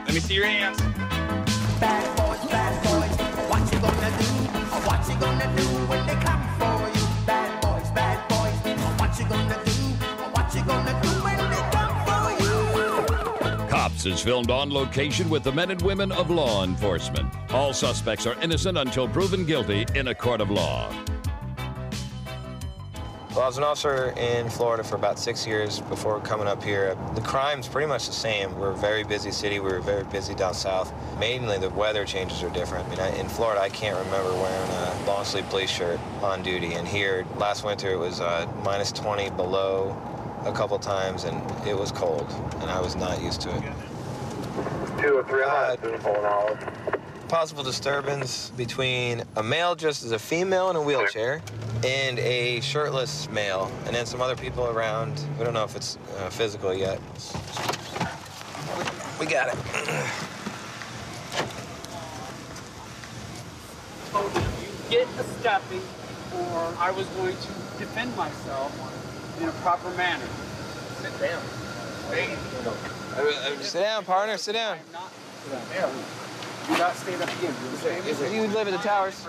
Let me see your hands. Bad boys, what you gonna do? What you gonna do when they come for you? Bad boys, what you gonna do? What you gonna do when they come for you? Cops is filmed on location with the men and women of law enforcement. All suspects are innocent until proven guilty in a court of law. Well, I was an officer in Florida for about 6 years before coming up here. The crime's pretty much the same. We're a very busy city. We're very busy down south. Mainly the weather changes are different. I mean, in Florida, I can't remember wearing a long-sleeve police shirt on duty. And here, last winter, it was minus 20 below a couple times, and it was cold, and I was not used to it. 2 or 3 miles, Possible disturbance between a male dressed as a female in a wheelchair and a shirtless male, and then some other people around. We don't know if it's physical yet. We got it. You get a stepping, or I was going to defend myself in a proper manner. Sit down. Sit down, partner. Sit down. Do not stand up again. You live at the towers?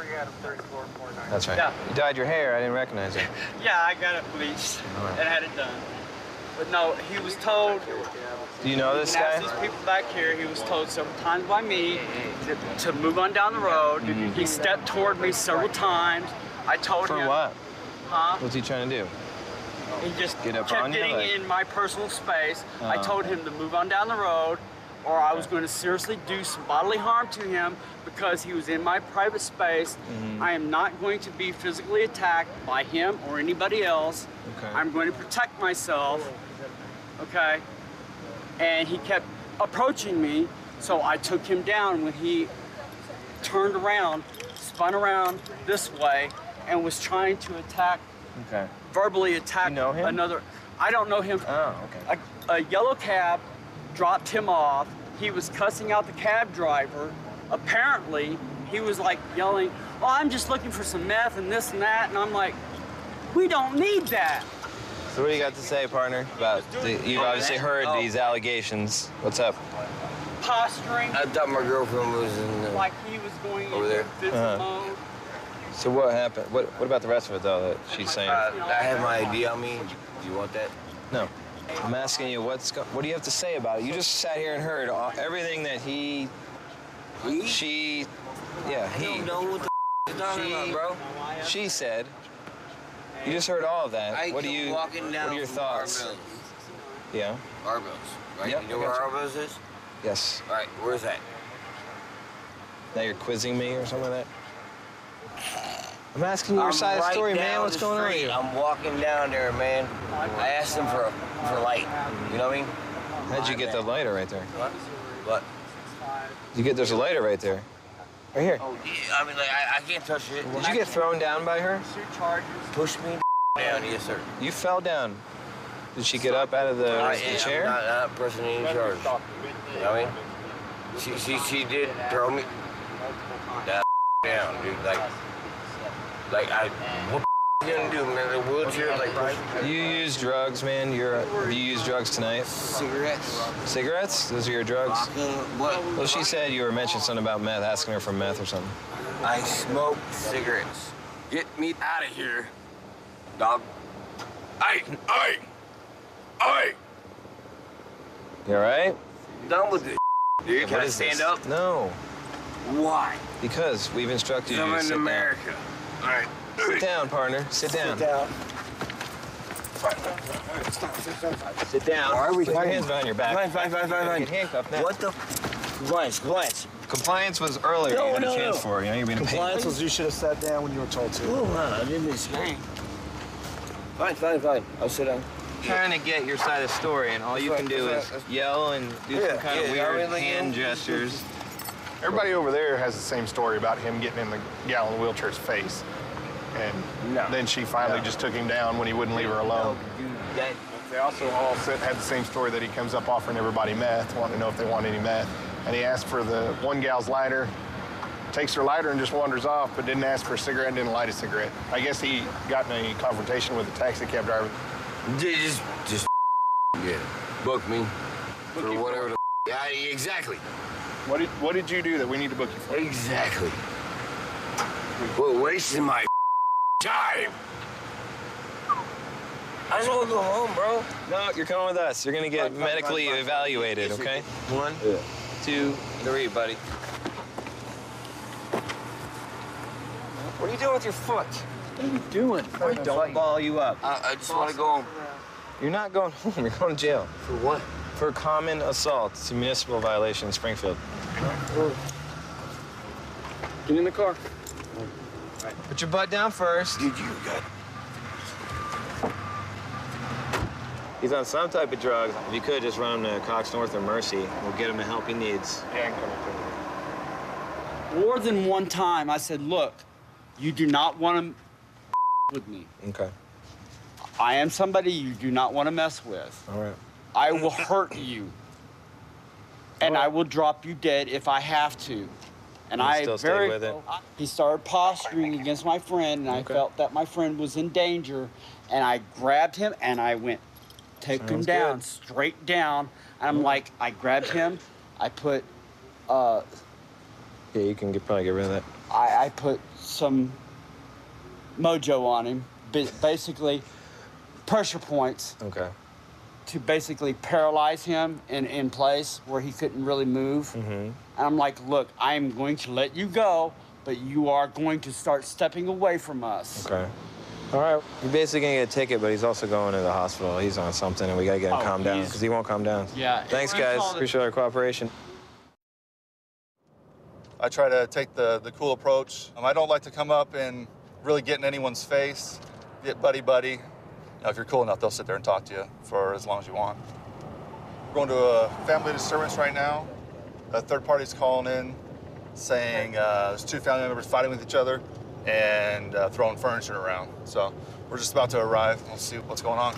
That's right. Yeah. You dyed your hair. I didn't recognize it. Yeah, I got it bleached and had it done. But no, he was told Do you know this He asked guy? these people back here. He was told several times by me to move on down the road. He stepped toward me several times. I told him. For what? Huh? What's he trying to do? He just Get up kept on you, getting like- in my personal space. I Oh. told him to move on down the road, or I was going to seriously do some bodily harm to him because he was in my private space. Mhm. I am not going to be physically attacked by him or anybody else. Okay. I'm going to protect myself. Okay? And he kept approaching me, so I took him down when he turned around, spun around this way, and was trying to attack, Okay. verbally attack You know him? another. I don't know him. Oh, okay. A yellow cab dropped him off. He was cussing out the cab driver. Apparently, he was like yelling, "Oh, I'm just looking for some meth and this and that." And I'm like, "We don't need that." So what do you got to say, partner, about you've obviously heard these allegations. What's up? Posturing. I thought my girlfriend was in the... Like he was going Over there. into physical Uh-huh. mode. So what happened? What about the rest of it, though, that she's saying? I have my ID on me. Do you want that? No. I'm asking you, what do you have to say about it? You just sat here and heard everything that he, she, yeah, he. I don't know what the you're talking about, bro. She said. You just heard all of that. I what do come you? walking down What are your from thoughts? Arbels. Yeah. Arbels, right? Yep, You know I where got you. Arbels is? Yes. All right, where's that? Now you're quizzing me or something like that. I'm asking you your I'm side of the right story, man. down What's the going on street. here? I'm walking down there, man. I asked him for light. You know what I mean? How'd you get the lighter right there? What? There's a lighter right there. Right here. Oh, yeah, I mean, like, I can't touch it. Did you get thrown down by her? Push me down, yes, sir. You fell down. Did she get up out of the chair? I'm not pressing any charge. You know what I mean? She did throw me down, dude. Like what you gonna do, man? The wheelchair, like. You use drugs, man. Do you use drugs tonight? Cigarettes. Cigarettes? Those are your drugs? What? Well, she said you were mentioning something about meth, asking her for meth or something. I smoke cigarettes. Get me out of here, dog. Hey! You all right? Done with this, dude. Can What I is stand this? up? No. Why? Because we've instructed you I'm to in sit America. All right. down. Sit down, partner. Sit down. Sit down. Sit down. Why are we Put your fighting? hands behind your back. Fine. Get handcuffed now. What the? Compliance. Compliance was earlier. No, you had no, a chance no. for. You know, you're being a pain. Compliance was You should have sat down when you were told to. Oh, I didn't explain. Fine. I'll sit down. Trying to get your side of the story, and all you can do is yell and do some kind of weird hand gestures. Everybody over there has the same story about him getting in the gal in the wheelchair's face. And then she finally just took him down when he wouldn't leave her alone. They also all had the same story that he comes up offering everybody meth, wanting to know if they want any meth. And he asked for the one gal's lighter, takes her lighter and just wanders off, but didn't ask for a cigarette, didn't light a cigarette. I guess he got in a confrontation with the taxi cab driver. Just yeah, book me for whatever the. Yeah, exactly. What did you do that we need to book you for? Exactly. We're wasting my time. I just want to go home, bro. No, you're coming with us. You're gonna get medically evaluated, okay? 1, 2, 3, buddy. What are you doing with your foot? What are you doing? Don't ball you up. I just want to go home. You're not going home. You're going to jail. For what? For common assault. It's a municipal violation in Springfield. Get in the car. Put your butt down first. Dude, you got. He's on some type of drug. If you could, just run him to Cox North or Mercy. We'll get him the help he needs. More than one time, I said, "Look, you do not want to with me. Okay. I am somebody you do not want to mess with. All right. I will hurt you, and I will drop you dead if I have to." And You I still stayed with it? He started posturing against my friend, and I felt that my friend was in danger, and I grabbed him and I went, take him Sounds down, good. straight down. And I'm like, I grabbed him, I put, Yeah, you can probably get rid of that. I put some mojo on him, basically pressure points. Okay. to basically paralyze him in place where he couldn't really move. And I'm like, look, I'm going to let you go, but you are going to start stepping away from us. Okay. All right. He's basically gonna get a ticket, but he's also going to the hospital. He's on something, and we gotta get him calmed down because he won't calm down. Yeah. Thanks, guys. Appreciate our cooperation. I try to take the cool approach. I don't like to come up and really get in anyone's face, get buddy-buddy. You know, if you're cool enough, they'll sit there and talk to you for as long as you want. We're going to a family disturbance right now. A third party's calling in saying there's two family members fighting with each other and throwing furniture around. So we're just about to arrive. We'll see what's going on.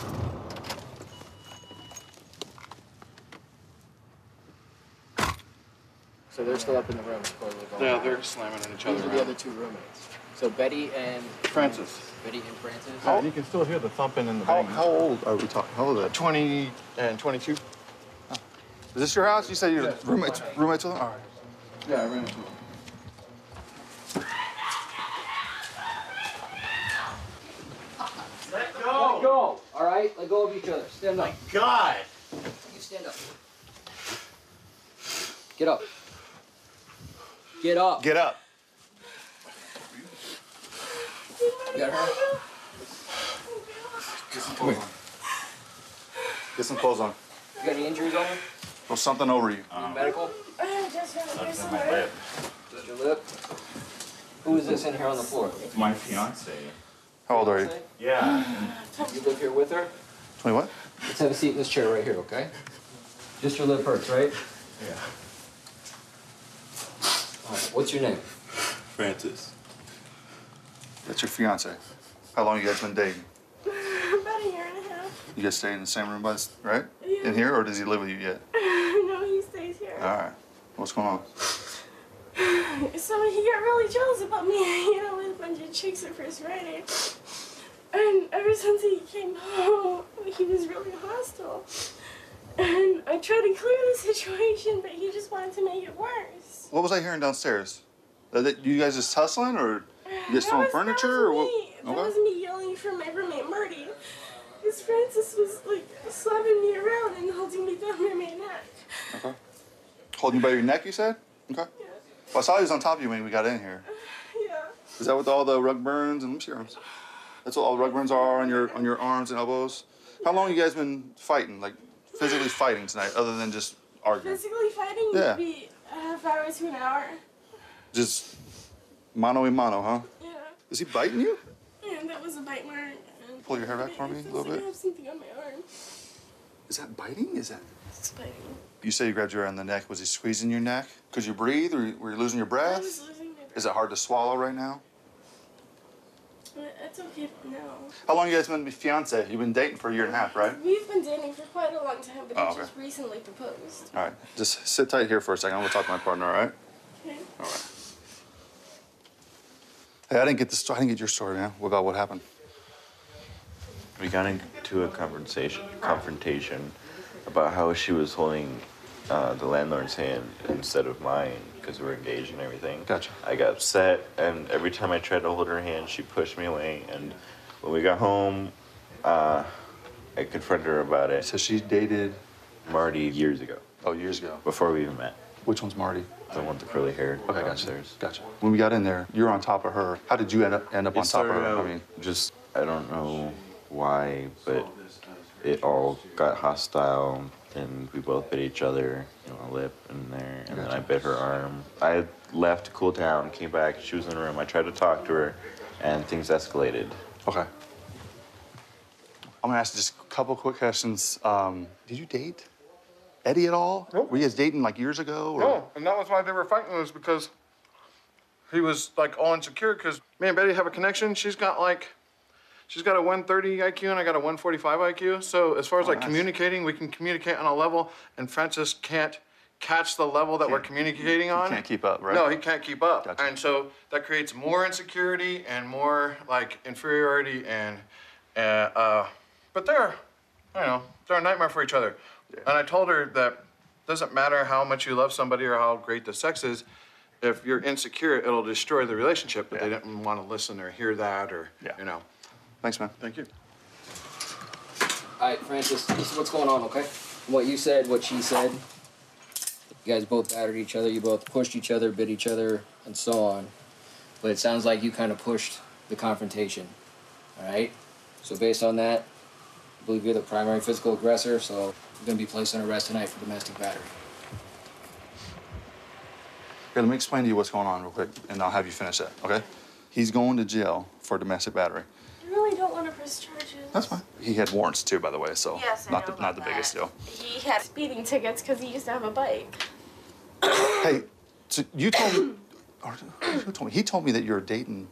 So they're still up in the room. Yeah, they're slamming in each other. These are the other two roommates. So Betty and Francis. Betty and Francis. Yeah, you can still hear the thumping in the banging. How old are we talking? How old are they? 20 and 22. Oh. Is this your house? You said you're roommates with them? All right. Yeah, I ran into them. Let go. All right? Let go of each other. Stand up. My God. You stand up. Get up. Get up. Get up. You got hurt? Get some clothes on. Get some clothes on. You got any injuries on you? Throw something over you. Medical? That's in my lip. Just your lip? Who is this in here on the floor? My fiance. How old are you? Yeah. You live here with her? 20 what? Let's have a seat in this chair right here, okay? Just your lip hurts, right? Yeah. All right, what's your name? Francis. That's your fiance. How long you guys been dating? About a year and a half. You guys stay in the same room, right? Yeah. In here, or does he live with you yet? No, he stays here. All right. What's going on? So he got really jealous about me, with a bunch of chicks at First Friday. And ever since he came home, he was really hostile. And I tried to clear the situation, but he just wanted to make it worse. What was I hearing downstairs? That you guys just tussling, or you just throwing furniture, or what? That was me yelling for my roommate Marty. Because Francis was slapping me around and holding me down by my neck. Okay. Holding you by your neck, you said? Okay. Yeah. Well, I saw he was on top of you when we got in here. Yeah. Is that what all the rug burns and let me see your arms? That's what all the rug burns are on your arms and elbows? How long have you guys been fighting, like physically fighting tonight, other than just arguing? Physically fighting would be a half hour to an hour. Just mano a mano, huh? Yeah. Is he biting you? Yeah, that was a bite mark. Pull your hair back for me a little bit. I have something on my arm. Is that biting? Is that? It's biting. You say you grabbed you around the neck. Was he squeezing your neck? Could you breathe, or were you losing your breath? I was losing my breath. Is it hard to swallow right now? It's okay now. How long you guys been fiance? You've been dating for a year and a half, right? We've been dating for quite a long time, but Oh, he okay. just recently proposed. All right. Just sit tight here for a second. I'm gonna talk to my partner. All right? Okay. All right. Hey, I didn't get your story, man. What about what happened? We got into a confrontation about how she was holding the landlord's hand instead of mine because we were engaged and everything. Gotcha. I got upset, and every time I tried to hold her hand, she pushed me away. And when we got home, I confronted her about it. So she dated Marty years ago. Oh, years ago. Before we even met. Which one's Marty? The one with the curly hair. Okay, downstairs. Gotcha. When we got in there, you were on top of her. How did you end up on top of started her? out just, I don't know why, but it all got hostile, and we both bit each other, a lip in there, and then I bit her arm. I left to cool down, came back, she was in the room. I tried to talk to her, and things escalated. Okay. I'm gonna ask just a couple quick questions. Did you date Eddie at all? Nope. Were you guys dating like years ago? Or? No, and that was why they were fighting, was because he was like all insecure because me and Betty have a connection. She's got a 130 IQ and I got a 145 IQ. So as far as communicating, we can communicate on a level, and Francis can't catch the level that we're communicating on. He can't keep up, right? No, he can't keep up. Gotcha. And so that creates more insecurity and more inferiority but they're a nightmare for each other. Yeah. And I told her that it doesn't matter how much you love somebody or how great the sex is, if you're insecure, it'll destroy the relationship, but they didn't want to listen or hear that or, Thanks, man. Thank you. All right, Francis, this is what's going on, okay? What you said, what she said. You guys both battered each other. You both pushed each other, bit each other, and so on. But it sounds like you kind of pushed the confrontation, all right? So based on that, I believe you're the primary physical aggressor, so you're going to be placed on arrest tonight for domestic battery. Okay, let me explain to you what's going on real quick, and I'll have you finish that, okay? He's going to jail for domestic battery. I really don't want to press charges. That's fine. He had warrants too, by the way, so Yes, I not know the, not the biggest deal. He had speeding tickets because he used to have a bike. Hey, so you told me, or who told me? He told me that you're dating,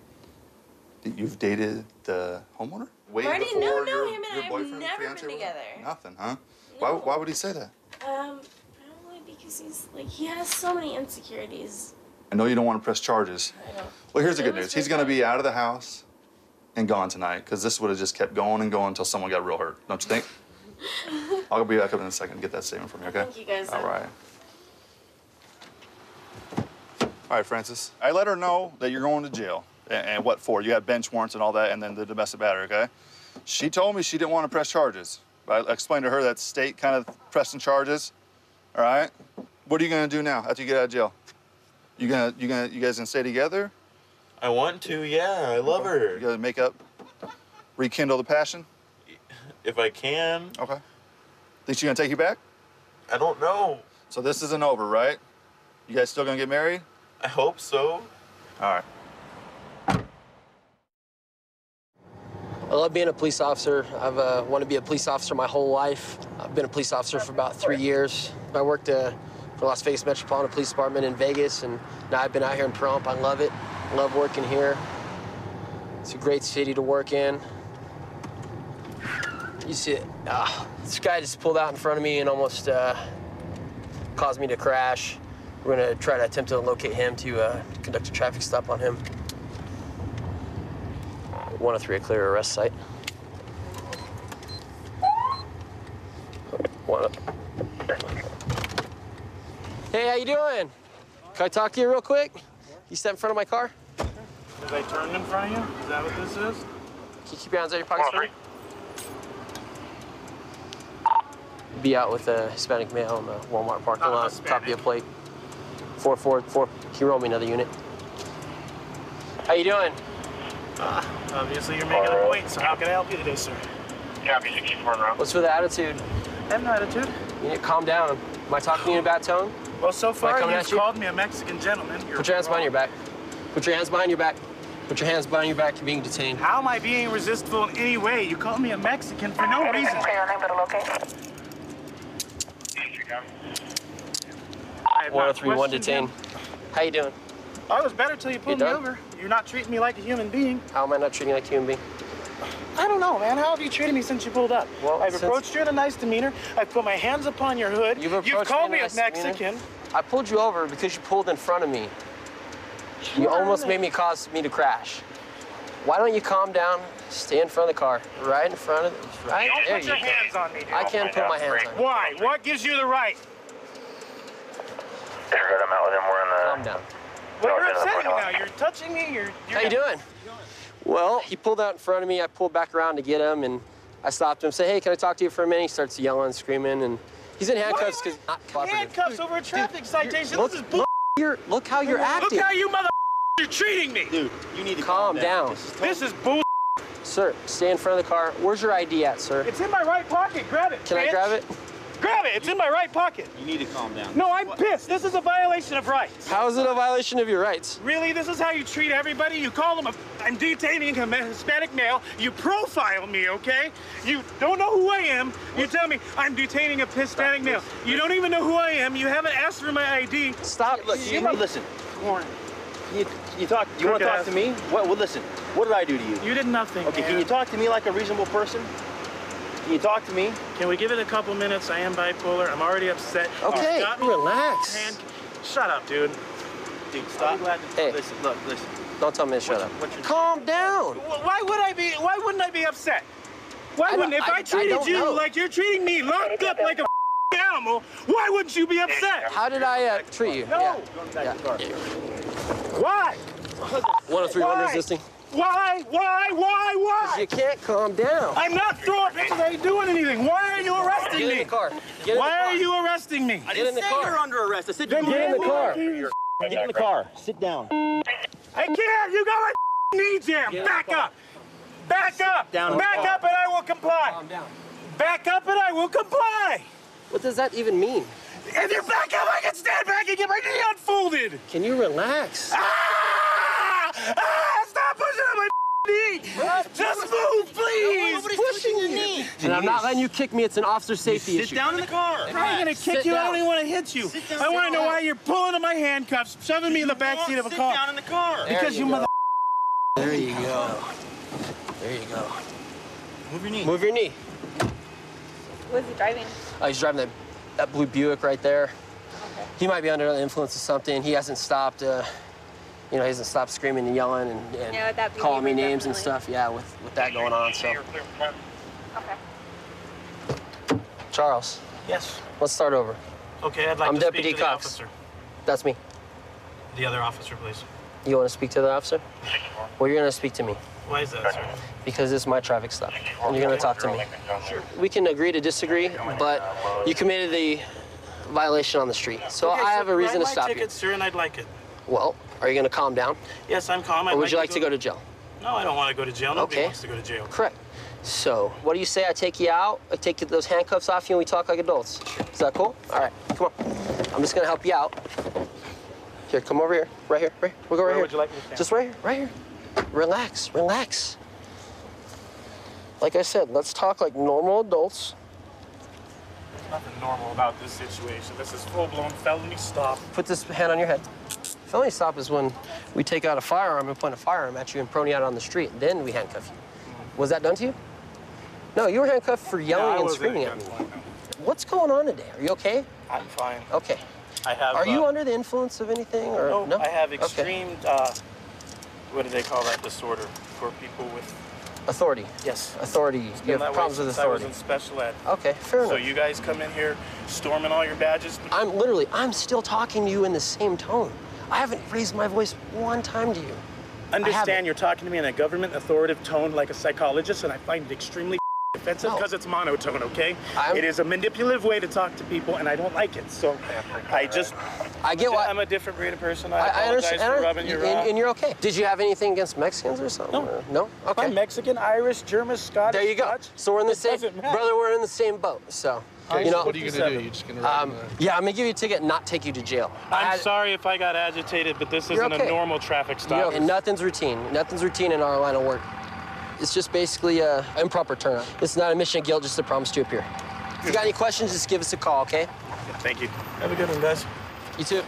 that you've dated the homeowner? Way Marty, before no, your him and I boyfriend, have never fiance been was- together. Nothing, huh? No. Why would he say that? Probably because he's like, he has so many insecurities. I know you don't want to press charges. I know. Well, here's the It good was news. He's just going to like- be out of the house and gone tonight, because this would have just kept going and going until someone got real hurt. Don't you think? I'll be back up in a second and get that statement from you, okay? Thank you, guys. All right. All right, Francis. I let her know that you're going to jail. And what for? You have bench warrants and all that, and then the domestic battery, okay? She told me she didn't want to press charges. But I explained to her that state kind of pressing charges, all right? What are you gonna do now after you get out of jail? You guys gonna stay together? I want to, yeah. I love her. You gotta make up, rekindle the passion? If I can. Okay. Think she's gonna take you back? I don't know. So this isn't over, right? You guys still gonna get married? I hope so. All right. I love being a police officer. I've wanted to be a police officer my whole life. I've been a police officer for about 3 years. I worked for Las Vegas Metropolitan Police Department in Vegas, and now I've been out here in Pahrump. I love it. I love working here. It's a great city to work in. You see it. This guy just pulled out in front of me and almost caused me to crash. We're gonna try to attempt to locate him to conduct a traffic stop on him. 103, a clear arrest site. Hey, how you doing? Can I talk to you real quick? You step in front of my car? Did I turn in front of you? Is that what this is? Can you keep your hands out of your pockets for me? Be out with a Hispanic male in the Walmart parking lot, copy a plate. 444. Can you roll me another unit? How you doing? Obviously you're making a point, so how can I help you today, sir? Copy 64 in row. What's with the attitude? I have no attitude. You need to calm down. Am I talking to you in a bad tone? Well, so far coming you've at you? called me a Mexican gentleman. You're Put your hands behind wrong. your back. Put your hands behind your back. Put your hands behind your back. You're being detained. How am I being resistible in any way? You called me a Mexican for no reason. I have not 1031 questioned detained. him. How you doing? I was better till you pulled You me done? over. You're not treating me like a human being. How am I not treating you like a human being? I don't know, man. How have you treated me since you pulled up? Well, I've since- approached you in a nice demeanor. I've put my hands upon your hood. You've You've called me in a nice demeanor. Mexican. I pulled you over because you pulled in front of me. You almost made me cause me to crash. Why don't you calm down, stay in front of the car, right in front of the, right Don't there put you your go. hands on me, dude. I can't put my hands on you. Why? What gives you the right? I'm out with him. We're in the... Calm down. Well, you're upsetting me now. You're touching me. You're How you doing? Well, he pulled out in front of me. I pulled back around to get him, and I stopped him. Say, hey, can I talk to you for a minute? He starts yelling, screaming, and he's in handcuffs because not cooperative. handcuffs over a traffic citation. Look, This is bull. look how you're acting. Look how you mother are treating me. Dude, you need to calm down. This is bull. Sir, stay in front of the car. Where's your ID at, sir? It's in my right pocket. Grab it. Can I bitch. grab it? Grab it. It's in my right pocket. You need to calm down. No, I'm pissed. This is a violation of rights. How is it a violation of your rights? Really? This is how you treat everybody? You call them I'm detaining a Hispanic male. You profile me, okay? You don't know who I am. You tell me I'm detaining a Hispanic male. You don't even know who I am. You haven't asked for my ID. Stop. Look, listen. Warren. You want to talk to me? Well, listen. What did I do to you? You did nothing. Okay, man. can you talk to me like a reasonable person? Can you talk to me? Can we give it a couple minutes? I am bipolar. I'm already upset. Okay, relax. Shut up, dude. Dude, stop. Hey, listen. Don't tell me to shut up. Calm down. Why wouldn't I be upset? Why wouldn't? If I treated don't know. you like you're treating me, locked up like a animal, why wouldn't you be upset? How did I treat you? No. Yeah. Why? 1031 Why? resisting. Why? You can't calm down. I'm not throwing pictures. I ain't doing anything. Why are you arresting me? Get in the car. Why are you arresting me? I didn't say you're under arrest. I said Then get in the car. Get Get in the car. Sit down. I can't. You got my knee jammed. Back up. Back up. Back up and I will comply. Calm down. Back up and I will comply. What does that even mean? If you back up, I can stand back and get my knee unfolded. Can you relax? Stop pushing on my knee. Just move, please. Nobody's pushing your knee. And I'm not letting you kick me. It's an officer safety issue. Sit down in the car. I'm not gonna kick you. I don't even want to hit you. I want to know why you're pulling on my handcuffs, shoving me in the back seat of a car. Sit down in the car. Because you mother. There you go. There you go. Move your knee. Move your knee. What is he driving? He's driving that blue Buick right there. Okay. He might be under the influence of something. He hasn't stopped, he hasn't stopped screaming and yelling and Yeah, that calling me behavior, names and definitely. stuff. Yeah, with that going on, so. Okay. Charles, Yes. let's start over. Okay, I'd like I'm to Deputy speak to the Cox. officer. That's me. The other officer, please. You want to speak to the officer? Well, you're going to speak to me Why is that, sir? because this is my traffic stop, and you're going to talk to me. Sure. We can agree to disagree, but you committed the violation on the street, so I have a reason to stop my ticket, sir, and I'd like it. you. Well, are you going to calm down, Yes, I'm calm. or would you like to go to jail? No, I don't want to go to jail. Nobody Okay. wants to go to jail. Correct. So, what do you say? I take you out, I take those handcuffs off you, and we talk like adults. Is that cool? All right, come on. I'm just gonna help you out. Here, come over here. Right here, right here. We'll go right Where here. would you like me to stand? Just right here, right here. Relax, relax. Like I said, let's talk like normal adults. There's nothing normal about this situation. This is full-blown felony stop. Put this hand on your head. Felony stop is when we take out a firearm and point a firearm at you and prone you out on the street. Then we handcuff you. Was that done to you? No, you were handcuffed for yelling and screaming at me. What's going on today? Are you okay? I'm fine. Okay. I have. Are you under the influence of anything or no? I have Okay. extreme. What do they call that disorder for people with? Authority. Yes. Authority. It's You been have that way problems with since authority. I was in special ed. Okay, fair enough. So you guys come in here storming all your badges. I'm still talking to you in the same tone. I haven't raised my voice one time to you. Understand you're talking to me in a government authoritative tone like a psychologist, and I find it extremely offensive because it's monotone, okay? It is a manipulative way to talk to people, and I don't like it. So I get why. I'm a different breed of person. I apologize for rubbing you wrong. And you're okay. Did you have anything against Mexicans or something? No. Or- No? Okay. I'm Mexican, Irish, German, Scottish. There you go. Dutch. So we're in the It same, doesn't matter. brother, we're in the same boat, so. Okay, you so know, what are you gonna do? You're just gonna write in yeah, I'm gonna give you a ticket and not take you to jail. I'm sorry if I got agitated, but this You're isn't okay. a normal traffic You stop. know, and nothing's routine. Nothing's routine in our line of work. It's just basically a improper turnout. It's not a mission of guilt, just a promise to appear. If you got any questions, just give us a call, okay? Thank you. Have a good one, guys. You too.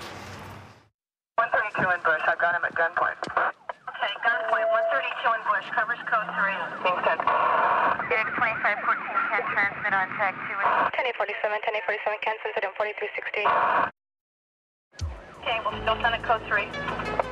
132 in Bush. I've got him at gunpoint. Okay, gunpoint, 132 in Bush, covers code 3. Being sent. Phoenix 2514 can transmit on tag 2. 1047, can send it in 4360. Okay, we'll still send it code 3.